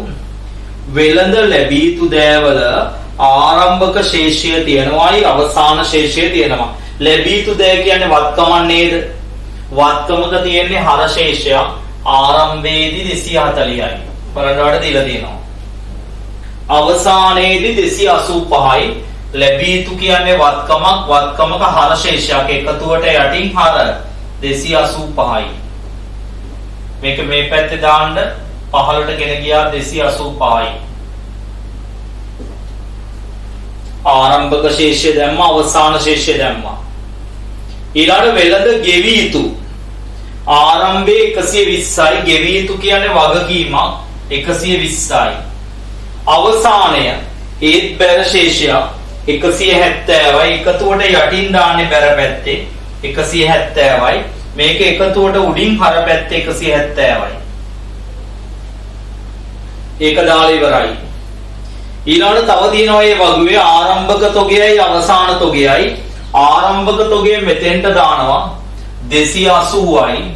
Speaker 1: වෙළඳ ලැබී යුතු දෑවල ආරම්භක ශේෂය තියෙනවායි අවසාන ශේෂය තියෙනවා. ලැබී යුතු දෑ කියන්නේ වත්කමක් නේද? වත්කමක තියෙන්නේ හර ශේෂයක් ආරම්භයේදී 240යි. බලන්න වල දීලා තියෙනවා. අවසානයේදී 285යි. ලැබී යුතු කියන්නේ වත්කමක හර ශේෂයක් එකතුවට යටින් හර 285යි. මේක මේ පැත්තේ දාන්න 15ට ගෙන ගියා 285යි. ආරම්භක ශේෂය දැම්මා අවසාන ශේෂය දැම්මා. ඊළඟ වෙළඳ ගෙවි යුතු ආරම්භයේ 120යි ගෙවි යුතු කියන්නේ වගකීමක් 120යි. අවසානය ඒත් බැර ශේෂයක් 170යි. එකතුවට යටින් දාන්නේ බැර පැත්තේ 170යි. මේක එකතුවට උඩින් හර පැත්තේ 170යි. ඒක දාලා ඉවරයි. ඊළඟ තව තියෙනවා මේ වගුවේ ආරම්භක තොගයයි අවසාන තොගයයි. ආරම්භක තොගය මෙතෙන්ට දානවා 280යි.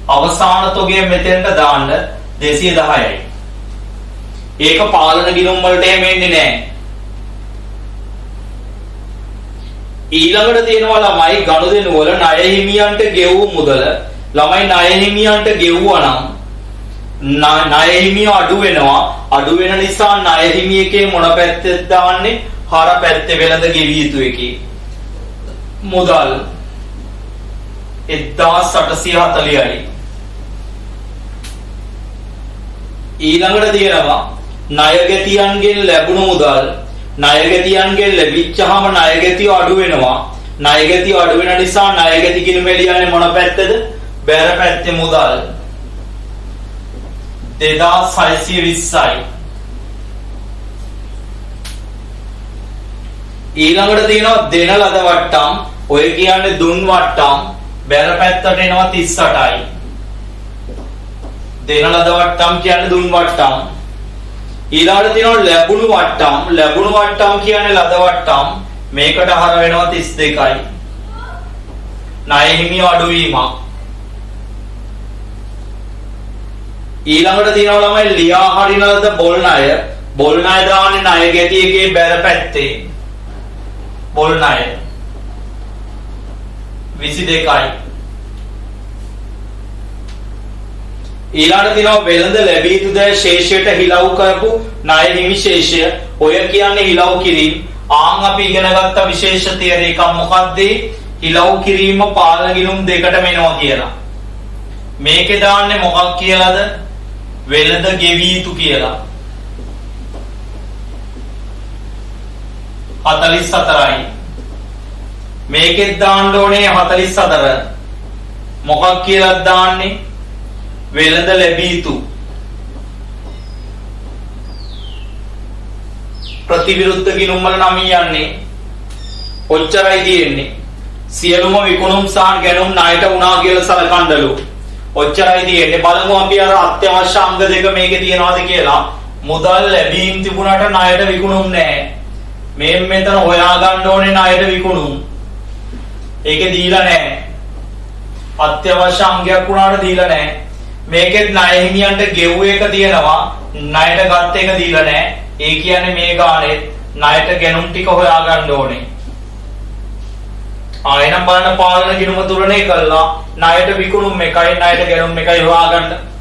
Speaker 1: අවසාන තොගය මෙතෙන්ට දාන්න 210යි. ඒක පාලන ගිණුම් වලට එහෙම එන්නේ නැහැ. ඊළඟට තියෙනවා ළමයි ගනුදෙනු වල ණය හිමියන්ට ගෙවූ මුදල. ළමයි ණය හිමියන්ට ගෙවුවා නම් ණය හිමිය අඩු වෙනවා. අඩු වෙන නිසා ණය හිමිය එකේ මොන පැත්තෙද දාන්නේ? හර පැත්තේ වෙළඳ ගෙවිය යුතු එකේ. මුදල් 1840යි. ඊළඟට තියෙනවා ණයගැතියන්ගෙන් ලැබුණු මුදල්. ණයගැතියන්ගෙන් ලැබිච්චාම ණයගැතිය අඩු වෙනවා. ණයගැතිය අඩු වෙන නිසා ණයගැති ගිණුම එළියන්නේ මොන පැත්තද? බැර පැත්තේ මුදල් 2620යි. ඊළඟට තියෙනවා දෙන ලද වට්ටම්. ඔය කියන්නේ දුන් වට්ටම්. බැර පැත්තට එනවා 38යි. දෙන ලද වට්ටම් කියන්නේ දුන් වට්ටම්. ඊළඟට තියෙනවා ලැබුණු වට්ටම්. ලැබුණු වට්ටම් කියන්නේ ලද වට්ටම්. මේකට හර වෙනවා 32යි. ණය හිමිය අඩුවීමක්. ඊළඟට තියෙනවා ළමයි ලියා හරින ලද බොල් ණය. බොල් ණය දාන්නේ ණය ගැටියකේ බැර පැත්තේ. බොල් ණය 22යි. ඊළඟට තියෙනවා වෙළඳ ලැබී යුතු දෑ ශේෂයට හිලව් කරපු ණය හිමි ශේෂය. ඔය කියන්නේ හිලව් කිරීම. ආන් අපි ඉගෙන ගත්ත විශේෂ තියරි එකක් මොකක්ද? හිලව් කිරීම පාලන ගිණුම් දෙකටම එනවා කියලා. මේකේ දාන්නේ මොකක් කියලාද? වෙළඳ ගෙවි යුතු කියලා. 44යි. මේකෙත් දාන්න ඕනේ 44. මොකක් කියලාද දාන්නේ? වෙළඳ ලැබී යුතු. ප්‍රතිවිරුද්ධ ගිණුම් වල නම් යන්නේ ඔච්චරයි තියෙන්නේ. සියලුම විකුණුම් සහ ගැනුම් ණයට වුණා කියලා සලකන්නලු. ඔච්චරයි තියෙන්නේ. බලමු අපි අර අත්‍යවශ්‍ය අංග දෙක මේකේ තියනවාද කියලා. මුදල් ලැබීම් තිබුණාට ණයට විකුණුම් නැහැ. මේ මෙතන හොයාගන්න ඕනේ ණයට විකුණුම්. ඒකේ දීලා නැහැ. අත්‍යවශ්‍ය අංගයක් වුණාට දීලා නැහැ. මේකෙත් ණය හිමියන්ට ගෙව්ව එක තියෙනවා. ණයට ගත්ත එක දීලා නැහැ. ඒ කියන්නේ මේ ගානේ ණයට ගැනුම් ටික හොයාගන්න ඕනේ. ආයෙනම් බලන්න පාලන ගිණුම තුලනේ කළා. ණයට විකුණුම් එකයි ණයට ගැනුම් එකයි හොයාගන්න.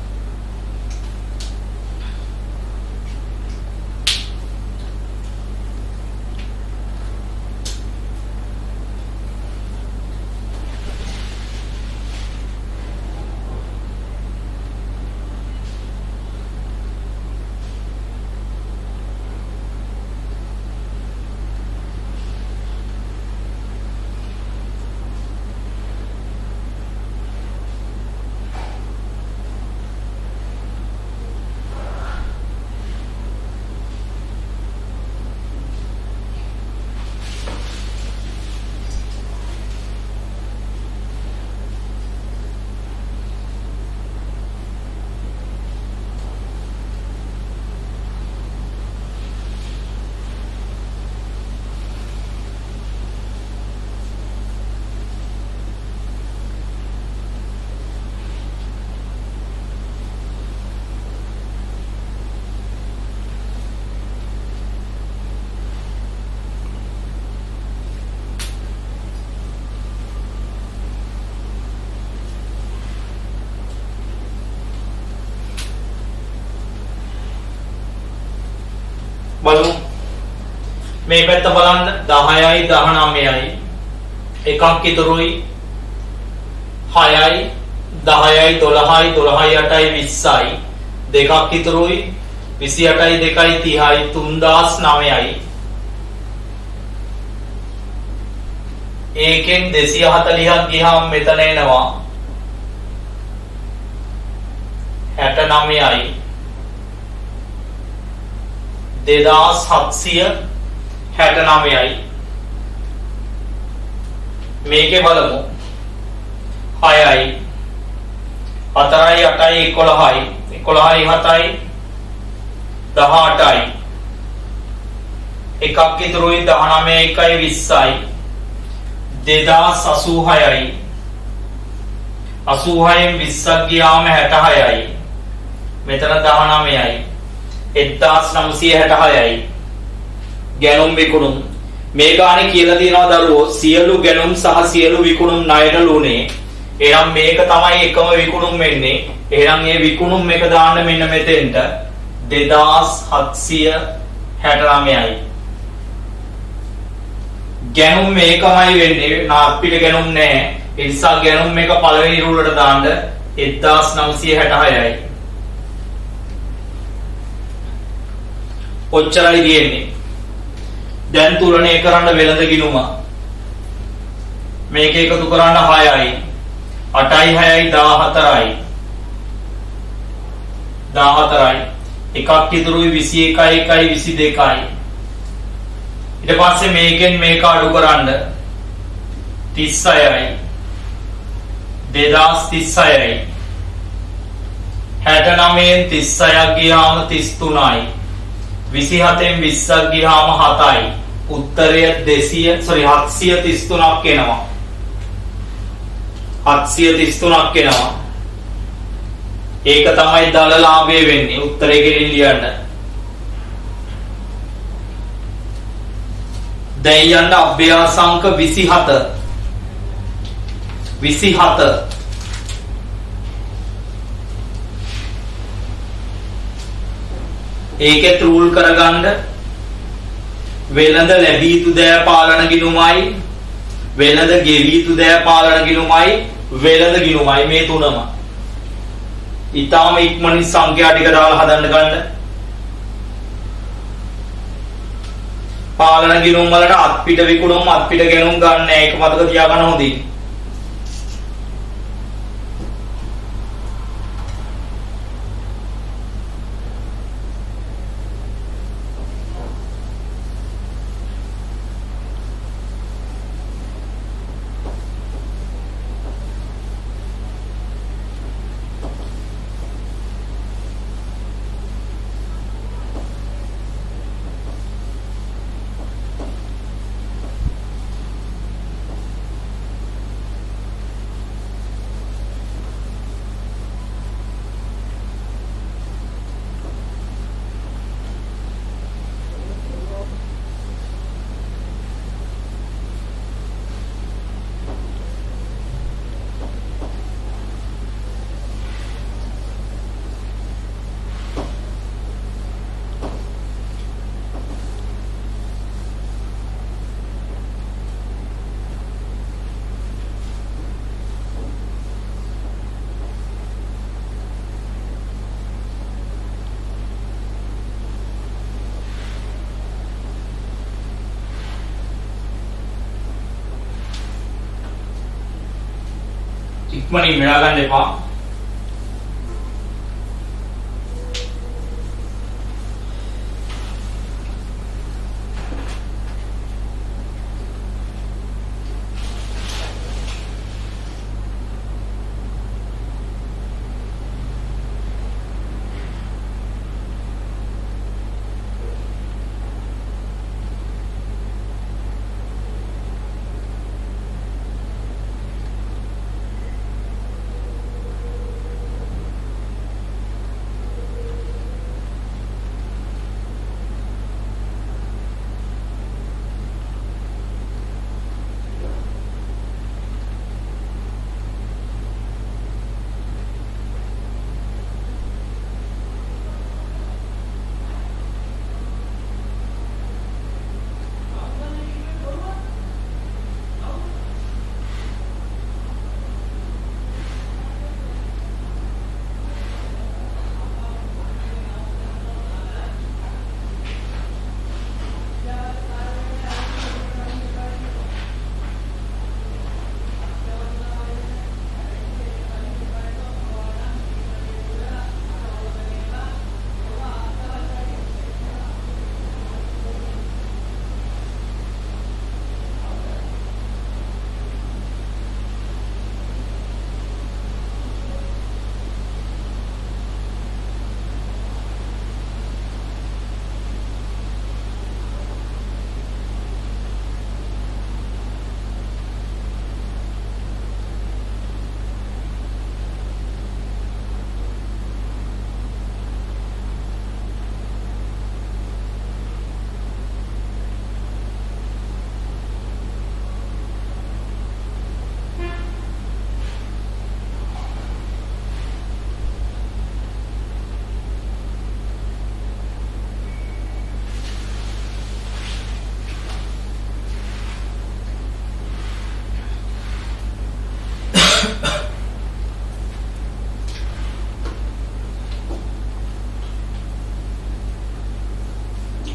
Speaker 1: බලමු. මේ පැත්ත බලන්න 10යි 19යි එකක් ඉතුරුයි 6යි 10යි 12යි 12යි 8යි 20යි දෙකක් ඉතුරුයි 28යි 2යි 30යි 3009යි ඒකෙන් 240ක් ගියාම මෙතන එනවා 69යි 2769යි මේකේ බලමු 6යි 4යි 8යි 11යි 11යි 7යි 18යි එකක් ඉතුරුයි 19යි 1යි 20යි 2086යි 86න් 20ක් ගියාම 66යි මෙතන 19යි 1966යි ගැනුම් විකුණුම් මේ ගානේ කියලා තියෙනවා දරුවෝ සියලු ගැනුම් සහ සියලු විකුණුම් ණයට ලුනේ එහෙනම් මේක තමයි එකම විකුණුම් වෙන්නේ එහෙනම් මේ විකුණුම් එක දාන්න මෙන්න මෙතෙන්ට 2769යි ගැනුම් මේකමයි වෙන්නේ අපිට ගැනුම් නැහැ ඒ නිසා ගැනුම් එක පළවෙනි රූලට දාන්න 1966යි ඔච්චරයි තියෙන්නේ දැන් තුලනය කරන්න වෙළඳ ගිණුම මේක එකතු කරන්න 6යි 8යි 6යි 14යි 14යි එකක් ඉතුරුයි 21යි 1යි 22යි ඊට පස්සේ මේකෙන් මේක අඩු කරන්න 36යි 2036යි 69න් 36ක් ගියාම 33යි 27න් 20ක් ගියාම 7යි උත්තරය 733ක් එනවා 733ක් එනවා ඒක තමයි දල ලාභය වෙන්නේ උත්තරේ ගෙලින් ලියන්න දැන් යන්න අභ්‍යාසංක 27 ඒකෙත් රූල් කරගන්න වෙළඳ ලැබී යුතු දෑ පාලන ගිණුමයි වෙළඳ ගෙවී යුතු දෑ පාලන ගිණුමයි වෙළඳ ගිණුමයි මේ තුනම ඊටාම ඉක්මනින් සංඛ්‍යා ටික දාලා හදන්න ගන්න පාලන ගිණුම් වලට අත්පිට විකුණුම් අත්පිට ගැනුම් ගන්න ඒක මතක තියාගන්න හොඳින් ඉක්මනින් මෙලා ගන්න එපා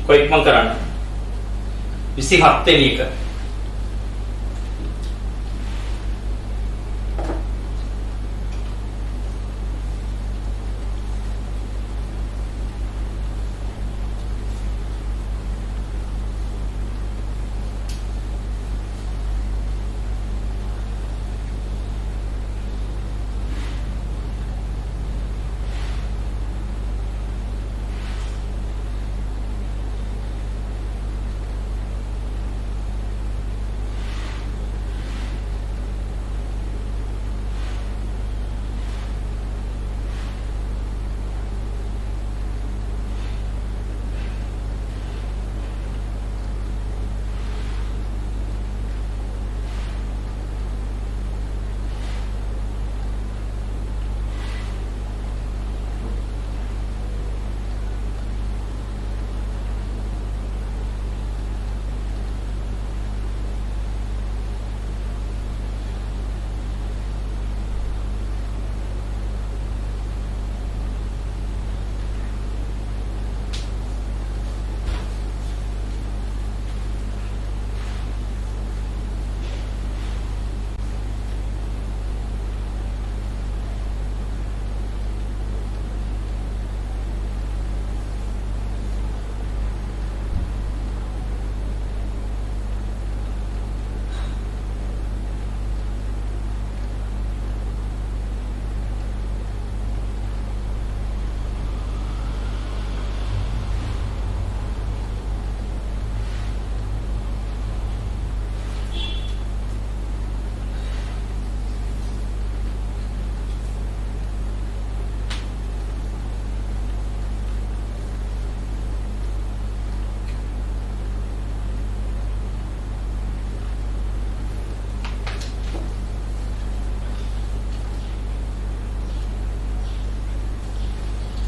Speaker 1: කොයි ඉක්මන් කරන්න 27 වෙනි එක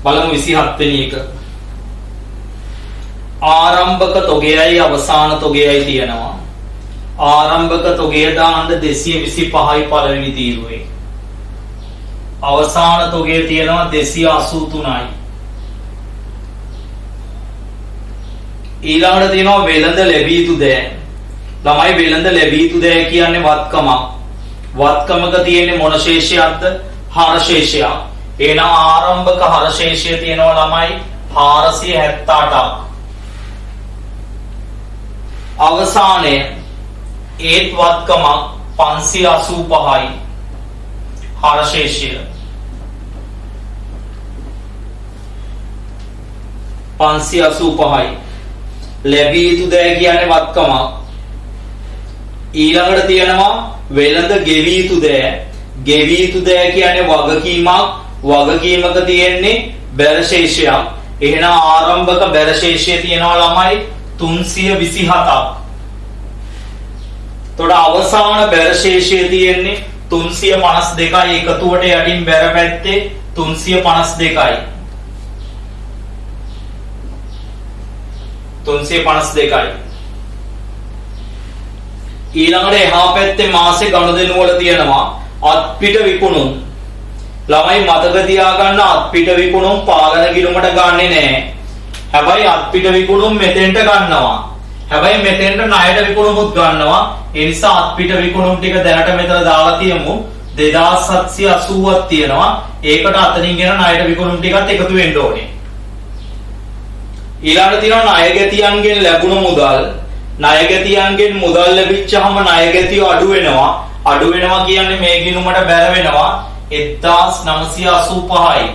Speaker 1: බලමු 27 වෙනි එක ආරම්භක තොගයයි අවසාන තොගයයි තියෙනවා ආරම්භක තොගය දාන්න 225යි පළවෙනි තීරුවේ අවසාන තොගය තියෙනවා 283යි ඊළඟට තියෙනවා වෙළඳ ලැබිය යුතු දෑ ළමයි වෙළඳ ලැබිය යුතු දෑ කියන්නේ වත්කමක් වත්කමක තියෙන්නේ මොන ශේෂයක්ද හර ශේෂයක් එහෙනම් ආරම්භක හර ශේෂය තියෙනවා ළමයි 478ක් අවසානයේ ඒත් වත්කමක් 585යි හර ශේෂය 585යි ලැබිය යුතු දෑ කියන්නේ වත්කමක් ඊළඟට තියෙනවා වෙළඳ ගෙවිය යුතු දෑ ගෙවිය යුතු දෑ කියන්නේ වගකීමක් වගකීමක තියෙන්නේ බැර ශේෂයක් එහෙනම් ආරම්භක බැර ශේෂය තියෙනවා ළමයි 327ක් තොට අවසාන බැර ශේෂය තියෙන්නේ 352යි එකතුවට යටින් බැර පැත්තේ 352යි 352යි ඊළඟට එහා පැත්තේ මාසේ ගනුදෙනු වල තියෙනවා අත්පිට විකුණුම් ළමයි මතක තියාගන්න අත්පිට විකුණුම් පාලන ගිණුමට ගන්නෙ නෑ හැබැයි අත්පිට විකුණුම් මෙතෙන්ට ගන්නවා හැබැයි මෙතෙන්ට ණයට විකුණුමුත් ගන්නවා ඒ නිසා අත්පිට විකුණුම් ටික දැනට මෙතන දාලා තියමු 2780ක් තියෙනවා ඒකට අතනින් ගෙන ණයට විකුණුම් ටිකත් එකතු වෙන්න ඕනේ ඊළඟට තියෙනවා ණයගැතියන්ගෙන් ලැබුණු මුදල් ණයගැතියන්ගෙන් මුදල් ලැබිච්චාම ණයගැතිය අඩු වෙනවා කියන්නේ මේ ගිණුමට බැර වෙනවා 1985යි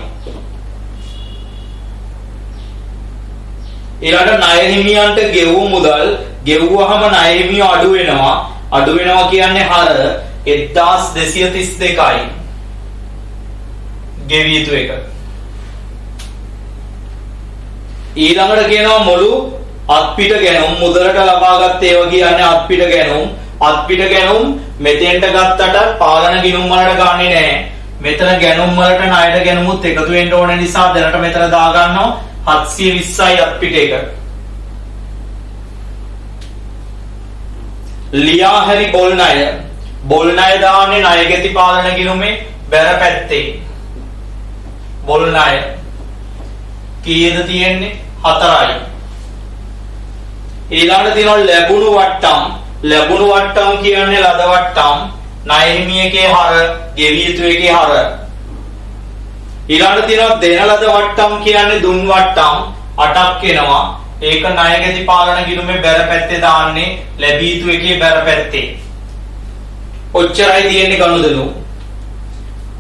Speaker 1: ඊළඟට ණය හිමියන්ට ගෙවූ මුදල් ගෙවුවාම ණය හිමිය අඩු වෙනවා කියන්නේ හර 1232යි ගෙවිය යුතු එක ඊළඟට කියනවා මුළු අත්පිට ගැනුම් මුදලට ලබාගත් ඒවා කියන්නේ අත්පිට ගැනුම් මෙතෙන්ට ගත්තට පාලන ගිණුම් වලට ගන්නෙ නෑ මෙතන ගැනුම් වලට ණයට ගැනුමුත් එකතු වෙන්න ඕන නිසා දැනට මෙතන දා ගන්නවා 720යි අත්පිට එක ලියා හැරි බොල් ණය දාන්නේ ණයගැති පාලන ගිණුමේ බැර පැත්තේ බොල් ණය කීයද තියෙන්නේ 4යි ඊළඟට තියෙනවා ලැබුණු වට්ටම්. ලැබුණු වට්ටම් කියන්නේ ලද වට්ටම්. ණය හිමියකේ හර, ගෙවිය යුතු එකේ හර. ඊළඟට තියෙනවා දෙන ලද වට්ටම් කියන්නේ දුන් වට්ටම් 8ක් එනවා. ඒක ණයගැති පාලන ගිණුමේ බැර පැත්තේ දාන්නේ ලැබිය යුතු එකේ බැර පැත්තේ. ඔච්චරයි තියෙන්නේ ගනුදෙනු.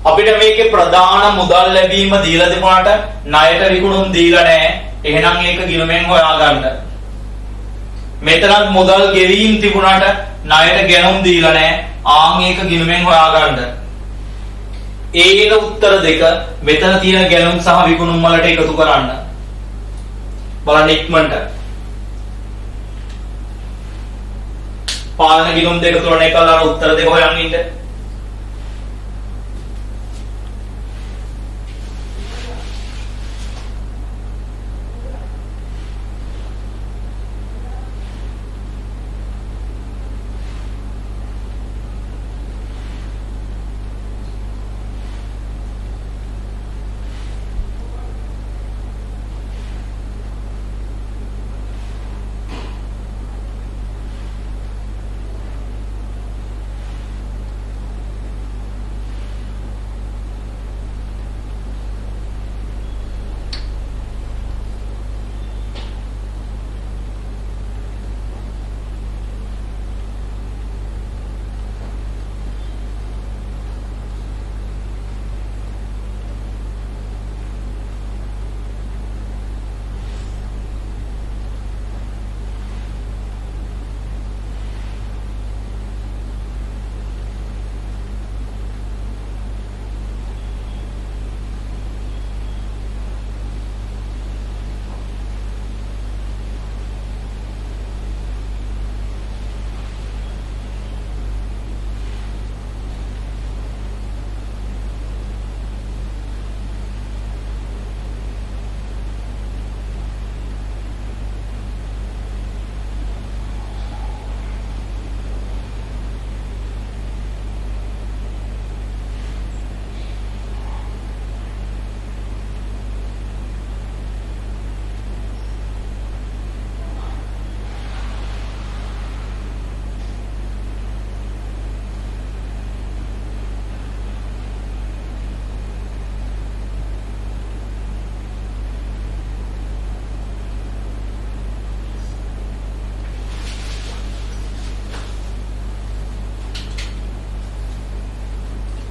Speaker 1: අපිට මේකේ ප්‍රධාන මුදල් ලැබීම දීලා තිබුණාට ණයට විකුණුම් දීලා නැහැ. එහෙනම් ඒක ගිණුමෙන් හොයාගන්න. මෙතනත් මුදල් ගෙවීම් තිබුණාට ණයට ගෙනුම් දීලා නැහැ. ආන් ඒක ගිණුමෙන් හොයාගන්න. ඒකට උත්තර දෙක මෙතන තියෙන ගෙනුම් සහ විකුණුම් වලට එකතු කරන්න. බලන්න ඉක්මනට. පාලන ගිණුම් දෙක තුනට එකලා උත්තර දෙක හොයන් ඉන්න.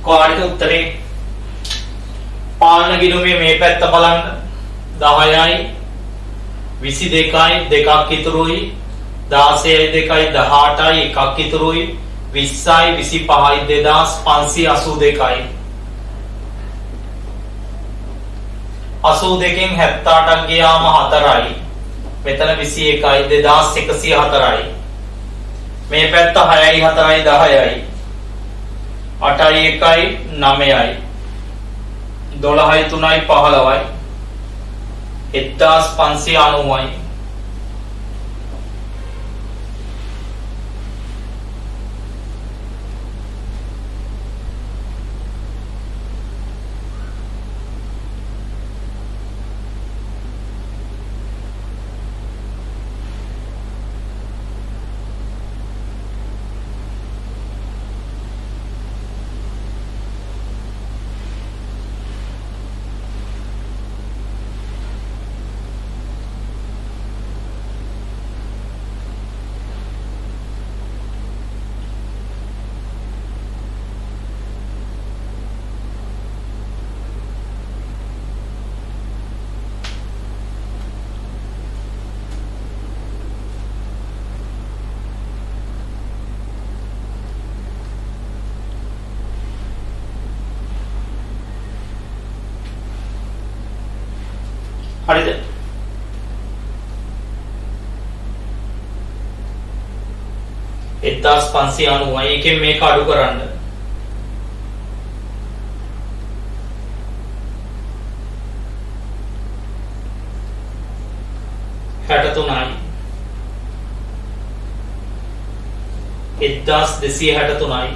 Speaker 1: කොහොමද උත්තරේ? පාලන ගිණුමේ මේ පැත්ත බලන්න. 10යි 22යි දෙකක් ඉතුරුයි. 16යි 2යි 18යි එකක් ඉතුරුයි. 20යි 25යි 2582යි. 82කින් 78ක් ගියාම 4යි. මෙතන 21යි 2104යි. මේ පැත්ත 6යි 4යි 10යි. 8යි 1යි 9යි. 12යි 3යි 15යි. 1590යි. හරිද? එක්දාස් 590යි. එකෙන් මේක අඩු කරන්න. හැටතුනයි. 1263යි.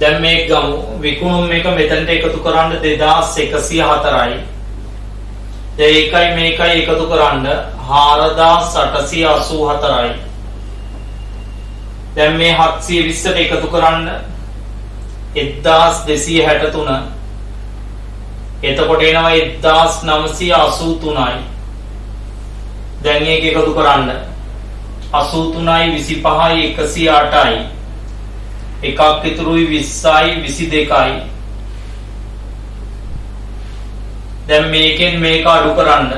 Speaker 1: දැන් මේක ගමු. විකුණුම් එක මෙතනට එකතු කරන්න 2104යි. දැන් ඒකයි මේකයි එකතු කරන්න 4884යි. දැන් මේ 720ට එකතු කරන්න 1263. එතකොට එනවා 1983යි. දැන් මේක එකතු කරන්න 83යි 25යි 108යි. එකක් ඉතුරුයි 20යි 22යි. දැන් මේකෙන් මේක අඩු කරන්න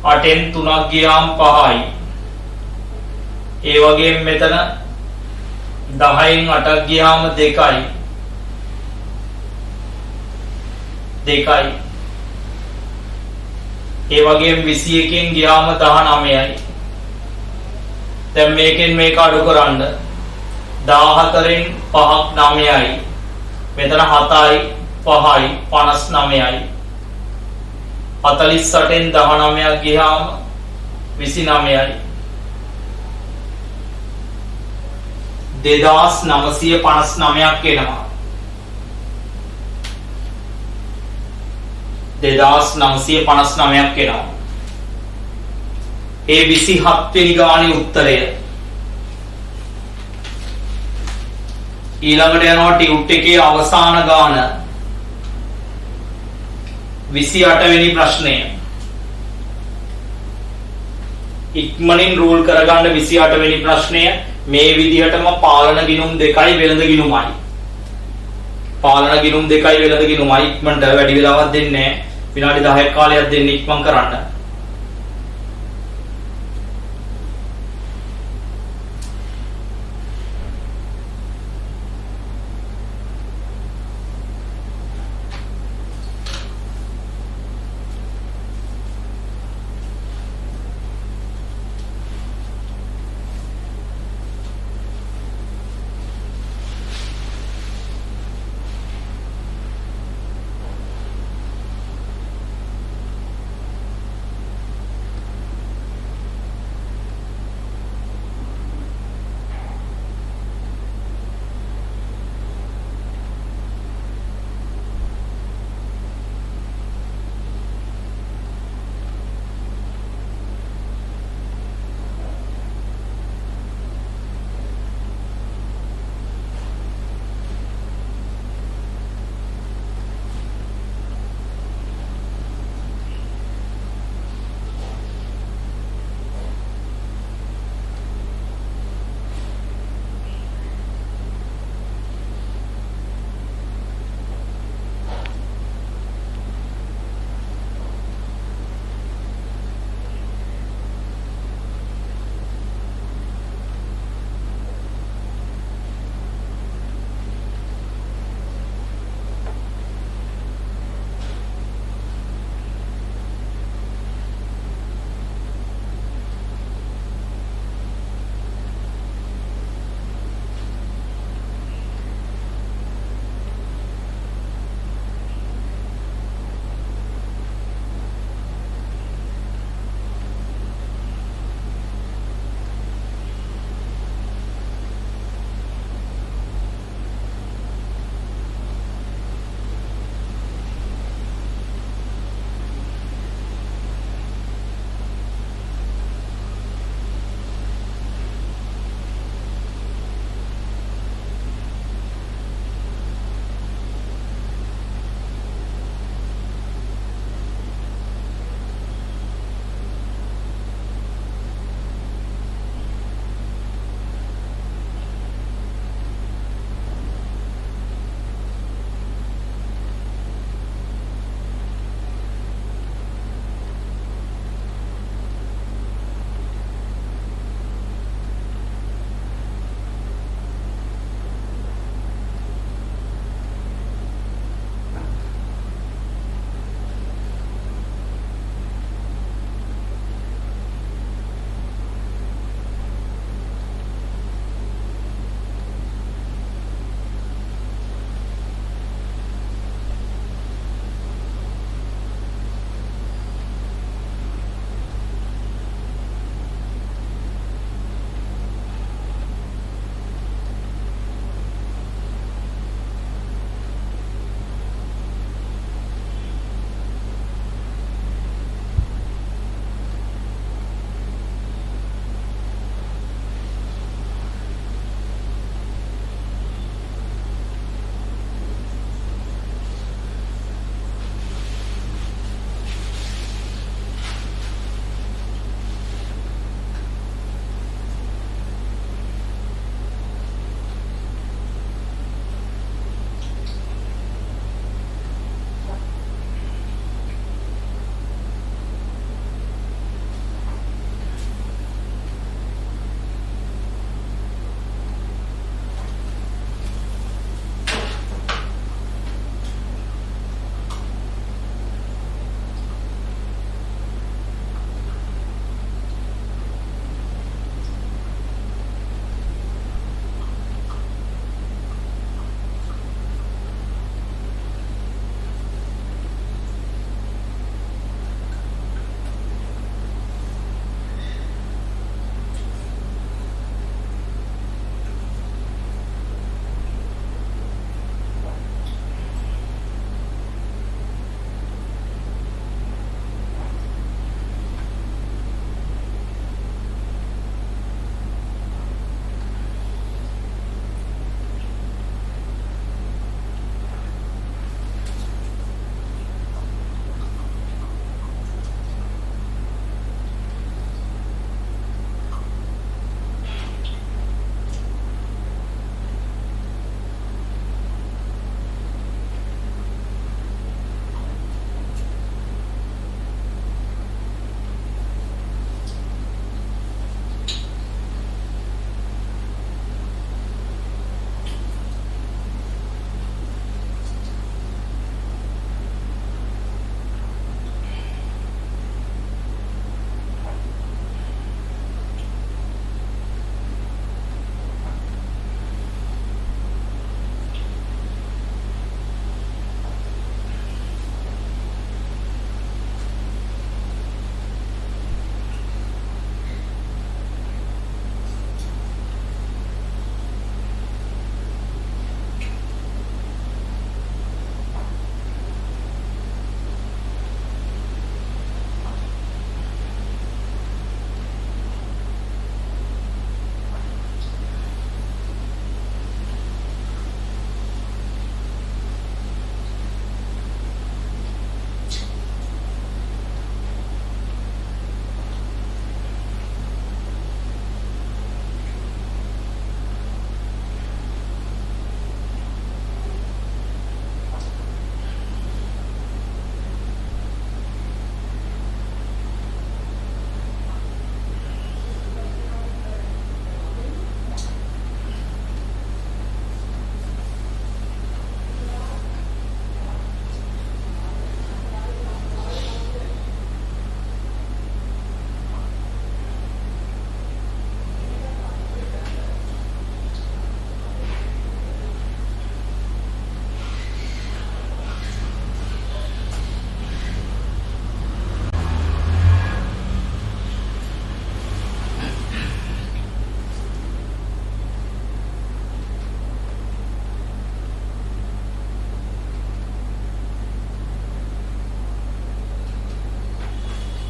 Speaker 1: 8න් 3ක් ගියාම 5යි. ඒ වගේම මෙතන 10න් 8ක් ගියාම 2යි. 2යි. ඒ වගේම 21න් ගියාම 19යි. දැන් මේකෙන් මේක අඩු කරන්න 14න් 5ක් 9යි. මෙතන 7යි 5යි 59යි. 48න් 19ක් ගියාම 29යි. 2959ක් එනවා. 2959ක් එනවා. ඒ 27 වෙනි ගානේ උත්තරය. ඊළඟට යනවා ටියුට් එකේ අවසාන ගාන 28 වෙනි ප්‍රශ්නය. ඉක්මනින් රූල් කරගන්න 28 වෙනි ප්‍රශ්නය මේ විදිහටම පාලන ගිණුම් 2යි වෙළඳ ගිණුමයි. පාලන ගිණුම් 2යි වෙළඳ ගිණුමයි. ඉක්මනට වැඩි වෙලාවක් දෙන්නේ නැහැ. විනාඩි 10ක් කාලයක් දෙන්න ඉක්මන් කරන්න.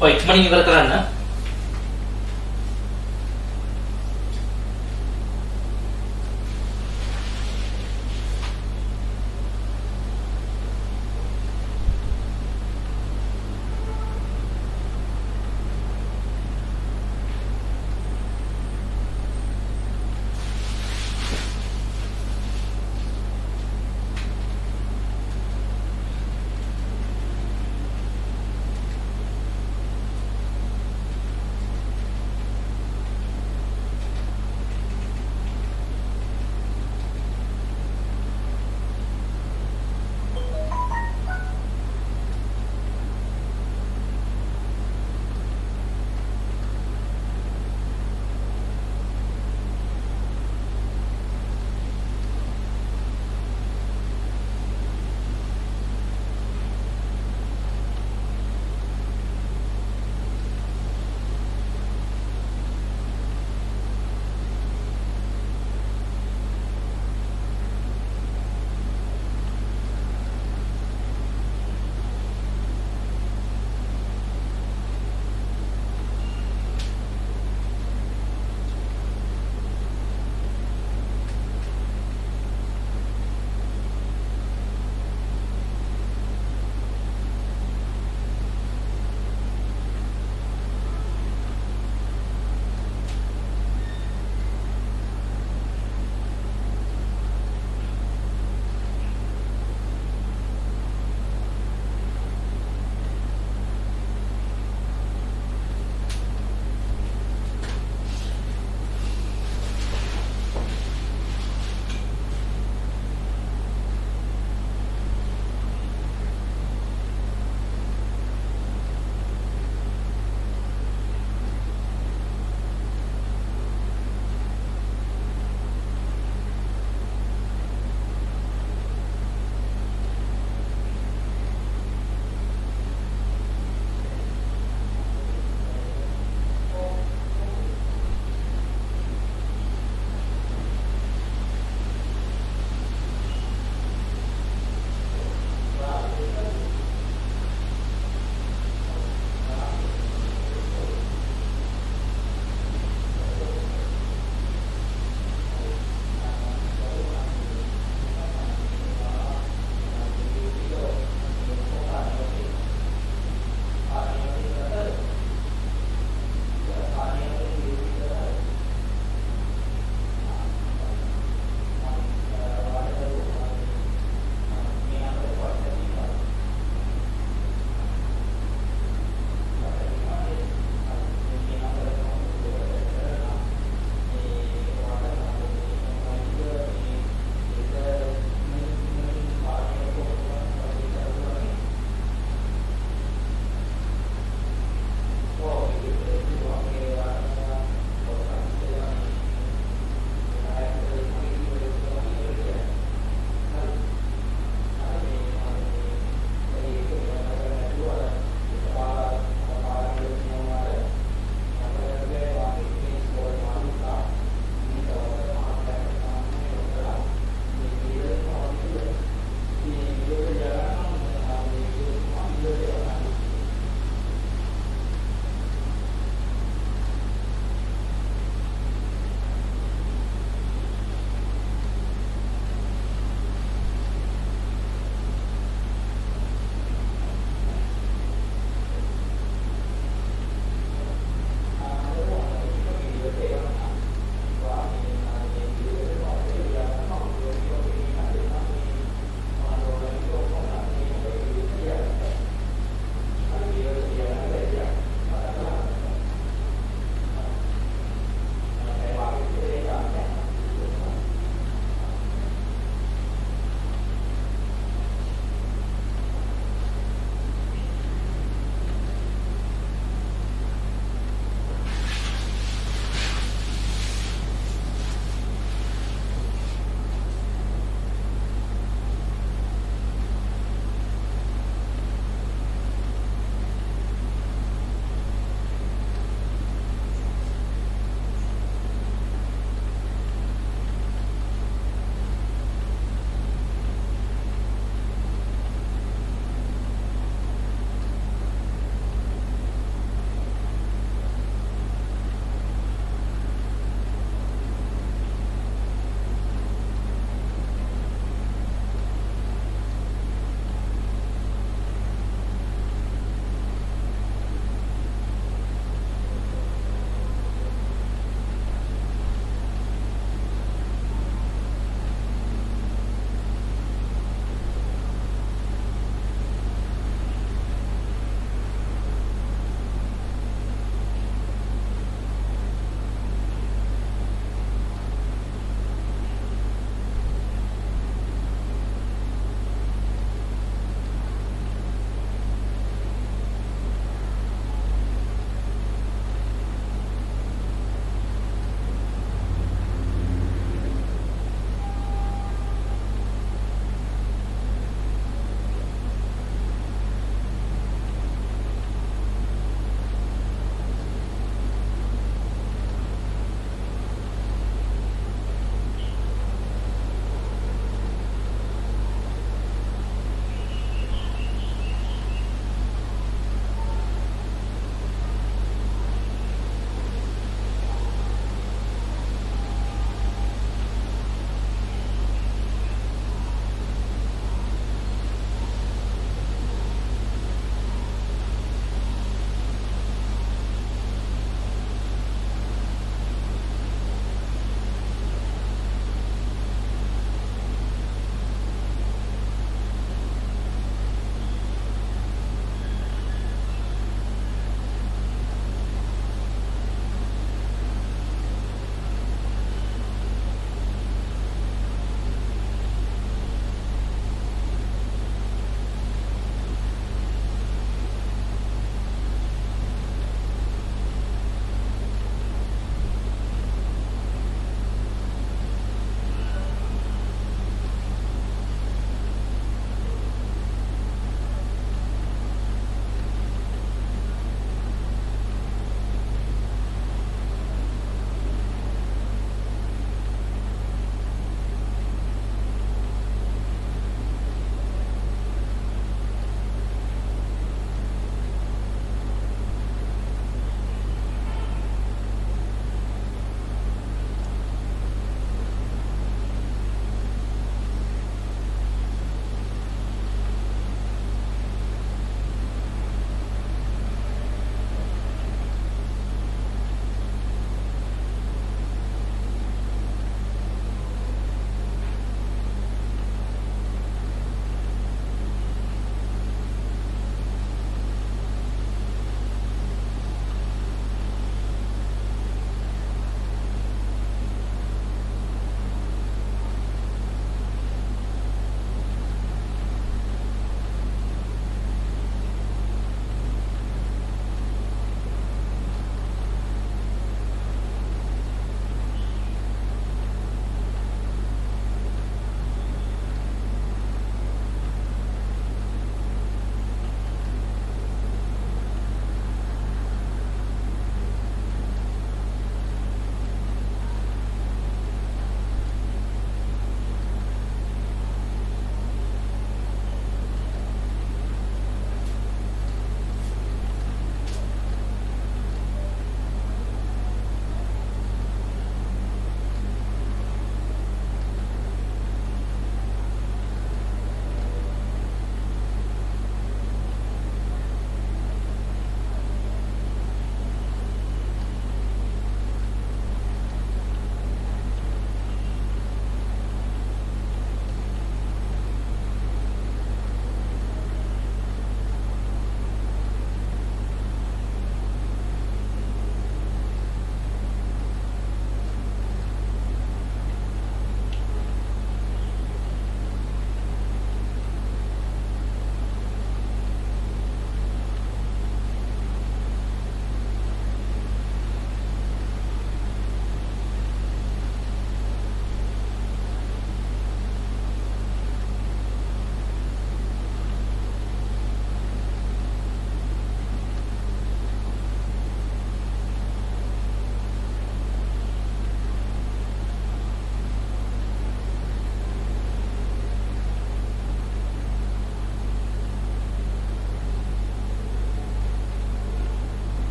Speaker 1: ඔය ඉක්මනින් ඉවර කරන්න.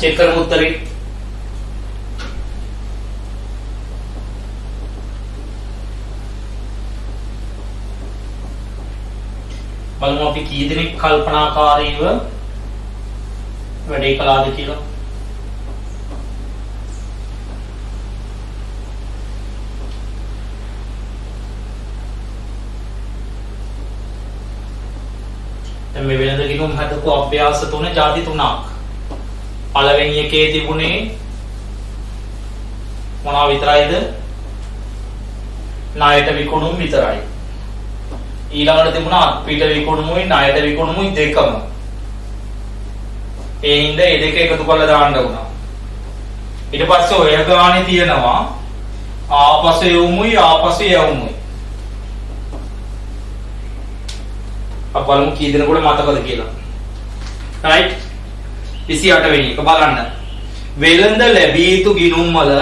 Speaker 1: චෙක් කරමු උත්තරේ. බලමු අපි කී දෙනෙක් කල්පනාකාරීව වැඩේ කළාද කියලා. දැන් මේ වෙනද ගිනුම් හදපු අභ්‍යාස තුන ಜಾති තුනක්. පළවෙනි එකේ තිබුණේ මොනවා විතරයිද? ණයට විකුණුම් විතරයි. ඊළඟට තිබුණා අත්පිට විකුණුමුයි ණයට විකුණුමුයි දෙකම. ඒ හින්දා මේ දෙක එකතු කරලා දාන්න උනා. ඊට පස්සේ ඔය ගානේ තියෙනවා ආපසු යවමුයි ආපසු යවමුයි. අපලමු කී දෙනෙකුට මතකද කියලා. right 28 වෙනි එක බලන්න. වෙළඳ ලැබී යුතු ගිණුම් වල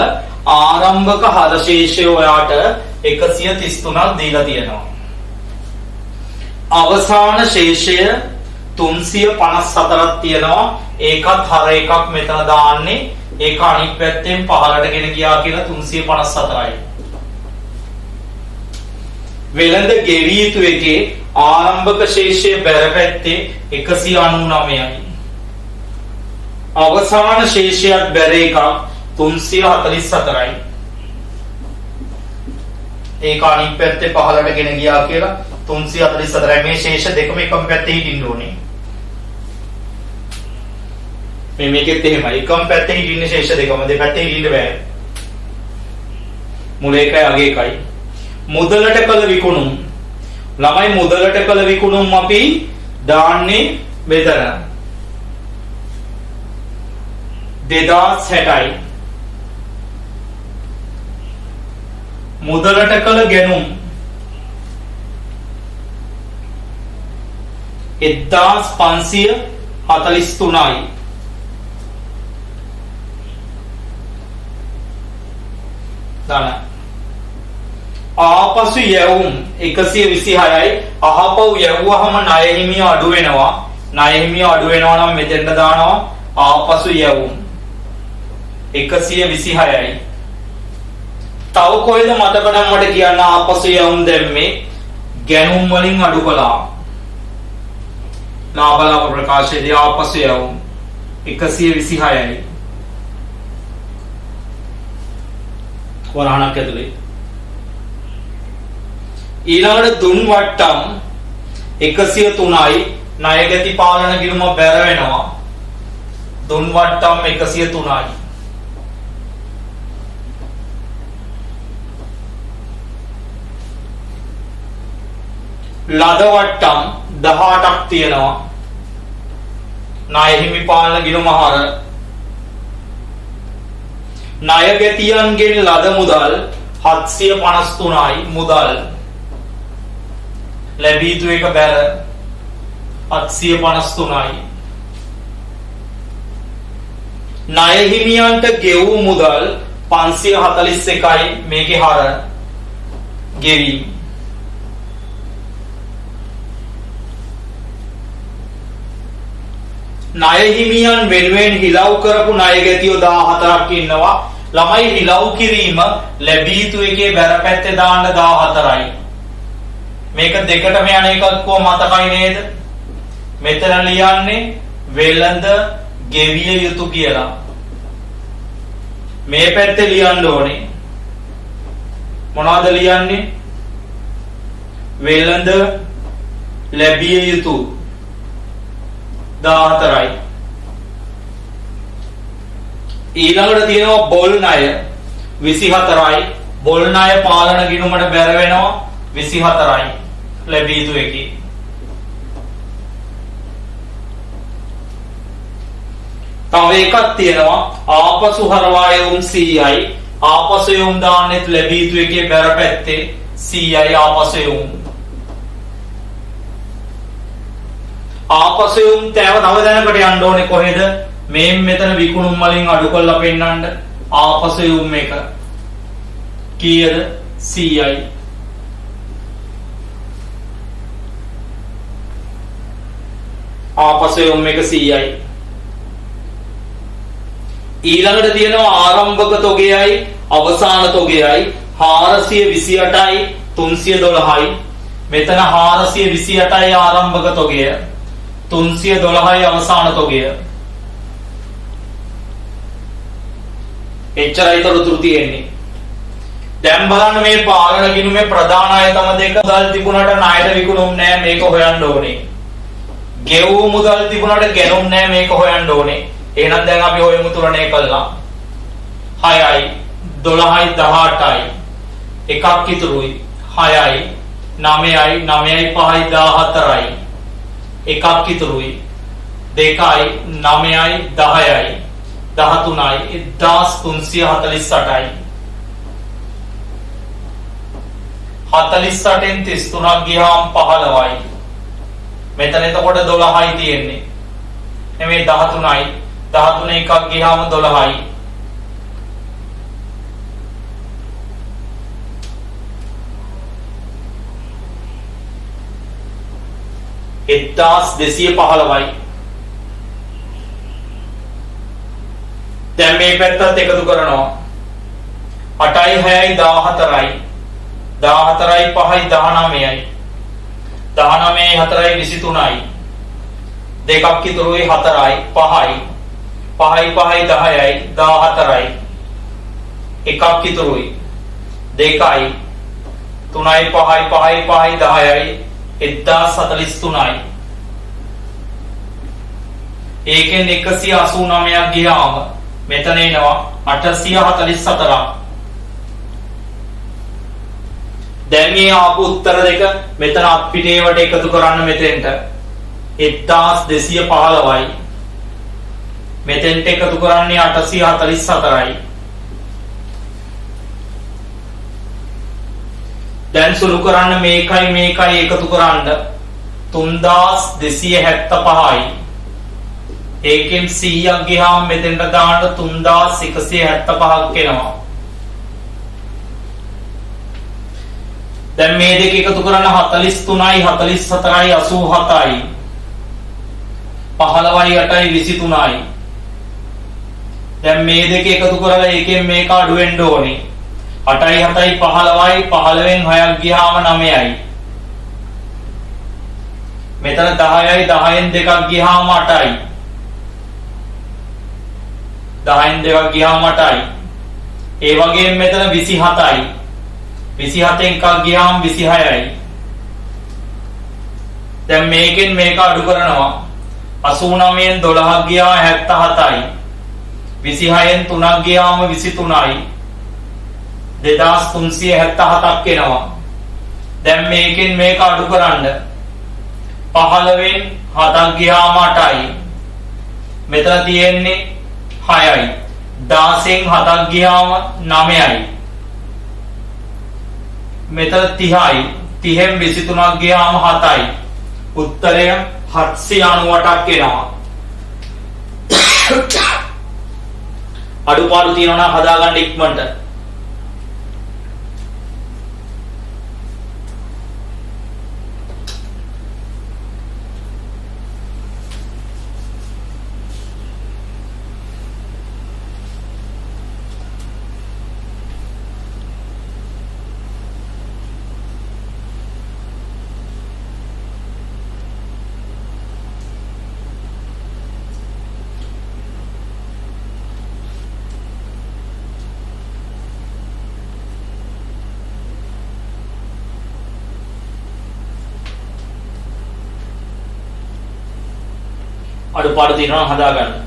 Speaker 1: ආරම්භක හරශේෂය ඔයාට 133ක් දීලා තියෙනවා. අවසාන ශේෂය 354ක් තියෙනවා. ඒකත් හර එකක් මෙතන දාන්නේ. ඒක අනිත් පැත්තෙන් පහළට ගෙන ගියා කියලා 354යි. වෙළඳ ගෙවී යුතු එකේ ආරම්භක ශේෂය බැර පැත්තේ 199යි. අවසාන ශේෂයක් බැර එකක් 344යි. ඒක අනිත් පැත්තේ පහළට ගෙන ගියා කියලා 344යි. මේ ශේෂ දෙකම එකම පැත්තේ හිටින්න ඕනේ. මේකෙත් එහෙමයි. එකම පැත්තේ හිටින්න ශේෂ දෙකම දෙපැත්තේ හිටින්න බෑ. මුල එකයි අග එකයි. මුදලට කළ විකුණුම්. ළමයි මුදලට කළ විකුණුම් අපි දාන්නේ මෙතන. 2060යි. මුදලට කළ ගැනුම් 1543යි. දාන ආපසු යැවුම් 126යි. අහපව් යැවුවහම ණය හිමිය අඩු වෙනවා. ණය හිමිය අඩු වෙනවා නම් මෙතෙන්ට දානවා ආපසු යැවුම් 126යි. තව කොහෙද මතක නම් මට කියන්න ආපසු යැවුම් දැම්මේ ගැනුම් වලින් අඩු කළා. ලාභ ලාභ ප්‍රකාශයේදී ආපසු යැවුම් 126යි. වරහණක් ඇතුලේ ඊළඟට දුන් වට්ටම් 103යි. ණයගැති පාලන ගිණුම බැර වෙනවා. දුන් වට්ටම් 103යි. ලද වට්ටම් 18ක් තියෙනවා. ණය හිමි පාලන ගිණුම හර ණයගැතියන්ගෙන් ලද මුදල් 753යි. මුදල් ලැබී යුතු එක බැර 753යි. ණය හිමියන්ට ගෙවූ මුදල් 541යි. මේකේ හර ගෙවීම. ණය හිමියන් වෙනුවෙන් හිලව් කරපු ණයගැතියෝ 14ක් ඉන්නවා. ළමයි හිලව් කිරීම ලැබී යුතු එකේ බැර පැත්තේ දාන්න 14යි. මේක දෙකටම යන එකක් කො මතකයි නේද? මෙතන ලියන්නේ වෙළඳ ගෙවිය යුතු කියලා. මේ පැත්තේ ලියන්න ඕනේ මොනවද ලියන්නේ? වෙළඳ ලැබිය යුතු 14යි. ඊළඟට තියෙනවා බොල් ණය 24යි. බොල් ණය පාලන ගිණුමට බැර වෙනවා 24යි. ලැබිය යුතු එකේ තව එකක් තියෙනවා ආපසු හරවා යොම් 100යි. ආපසු යොම් දාන්නෙත් ලැබිය යුතු එකේ බැර පැත්තේ 100යි. ආපසු යොම් ආපසු යොම් තව දැනකට යන්න ඕනේ කොහෙද? මේ මෙතන විකුණුම් වලින් අඩු කරලා පෙන්නන්න. ආපසු යොම් එක කීයද? 100යි. ආපසු යොම් එක 100යි. ඊළඟට තියෙනවා ආරම්භක තොගයයි අවසාන තොගයයි 428යි 312යි. මෙතන 428යි ආරම්භක තොගය, 312යි අවසාන තොගය. එච්චරයි තොරතුරු තියෙන්නේ. දැන් බලන්න මේ පාලන ගිණුමේ ප්‍රධාන අයතම දෙක. මුදල් තිබුණාට ණයට විකුණුම් නැහැ, මේක හොයන්න ඕනේ. ගෙවූ මුදල් තිබුණාට ගෙනුම් නැහැ, මේක හොයන්න ඕනේ. එහෙනම් දැන් අපි හොයමු තුරණය කළා. 6යි 12යි 18යි එකක් ඉතුරුයි. 6යි 9යි 9යි 5යි 14යි එකක් ඉතුරුයි. 2යි 9යි 10යි 13යි 1348යි. 48න් 33ක් ගියාම 15යි. මෙතන එතකොට 12යි තියෙන්නේ. නෙමෙයි 13යි. 13 එකක් ගියාම 12යි. එක්දාස් 215යි. දැන් මේ පැත්තත් එකතු කරනවා. 8යි 6යි 14යි 14යි 5යි 19යි 19යි 4යි 23යි දෙකක් ඉතුරුයි 4යි 5යි 5යි 5යි 10යි 14යි එකක් ඉතුරුයි 2යි 3යි 5යි 5යි 5යි 10යි 1043යි. ඒකෙන් 189ක් ගියාම මෙතන එනවා 844ක්. දැන් මේ ආපු උත්තර දෙක මෙතන අපිටේවට එකතු කරන්න මෙතෙන්ට 1215යි. මෙතෙන්ට එකතු කරන්නේ 844යි. දැන් සුළු කරන්න මේකයි මේකයි එකතු කරන්න 3275යි. ඒකෙන් 100ක් ගියාම මෙතෙන්ට දාන්න 3175ක් එනවා. දැන් මේ දෙක එකතු කරන්න 43යි 44යි 87යි 15යි 8යි 23යි. දැන් මේ දෙක එකතු කරලා ඒකෙන් මේක අඩු වෙන්න ඕනේ. 8යි 7යි 15යි 15න් 6ක් ගියාම 9යි. මෙතන 10යි 10න් දෙකක් ගියාම 8යි. 10න් දෙකක් ගියාම 8යි. ඒ වගේම මෙතන 27යි. 27න් එකක් ගියාම 26යි. දැන් මේකෙන් මේක අඩු කරනවා. 89න් 12ක් ගියාම 77යි. 26න් 3ක් ගියාම 23යි. 2377ක් එනවා. දැන් මේකෙන් මේක අඩු කරන්න 15න් 7ක් ගියාම 8යි. මෙතන තියෙන්නේ 6යි. 16න් 7ක් ගියාම 9යි. මෙතන 30යි. 30න් 23ක් ගියාම 7යි. උත්තරය 798ක් එනවා. අඩුපාඩු තියෙනවා නම් හදාගන්න ඉක්මනට. අඩුපාඩු තියෙනවා නම් හදාගන්න.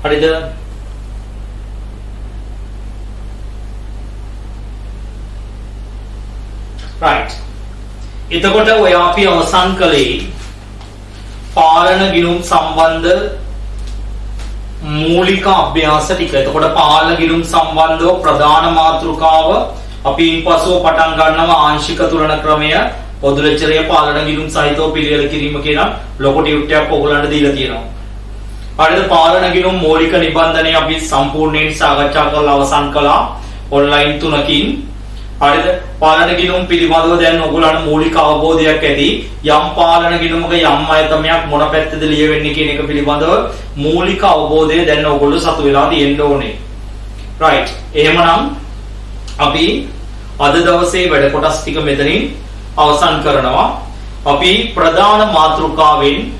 Speaker 1: හරිද? right. එතකොට ඔය අපි අවසන් කළේ පාලන ගිණුම් සම්බන්ධ මූලික අභ්‍යාස ටික. එතකොට පාලන ගිණුම් සම්බන්ධව ප්‍රධාන මාතෘකාව අපි ඉන්පසුව පටන් ගන්නවා ආංශික තුලන ක්‍රමය, පොදු ලෙක්චරය පාලන ගිණුම් සහිතව පිළිවෙල කිරීම කියන ලොකු ටියුට් එකක් ඔයගොල්ලන්ට දීලා තියෙනවා. හරිද? පාලන ගිණුම් මූලික නිබන්ධනය අපි සම්පූර්ණයෙන් සාකච්ඡා කරලා අවසන් කළා ඔන්ලයින් 3කින්. හරිද? පාලන ගිණුම් පිළිබඳව දැන් ඔයගොල්ලන්ට මූලික අවබෝධයක් ඇති. යම් පාලන ගිණුමක යම් අයතමයක් මොන පැත්තද ලියවෙන්නේ කියන එක පිළිබඳව මූලික අවබෝධය දැන් ඔයගොල්ලෝ සතු වෙලා තියෙන්න ඕනේ. right. එහෙමනම් අපි අද දවසේ වැඩ කොටස් ටික මෙතනින් අවසන් කරනවා. අපි ප්‍රධාන මාතෘකාවෙන්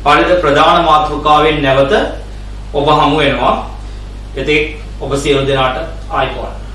Speaker 1: හරිද? ප්‍රධාන මාතෘකාවෙන් නැවත ඔබ හමු වෙනවා. එතෙක් ඔබ සියලු දෙනාට ආයුබෝවන්.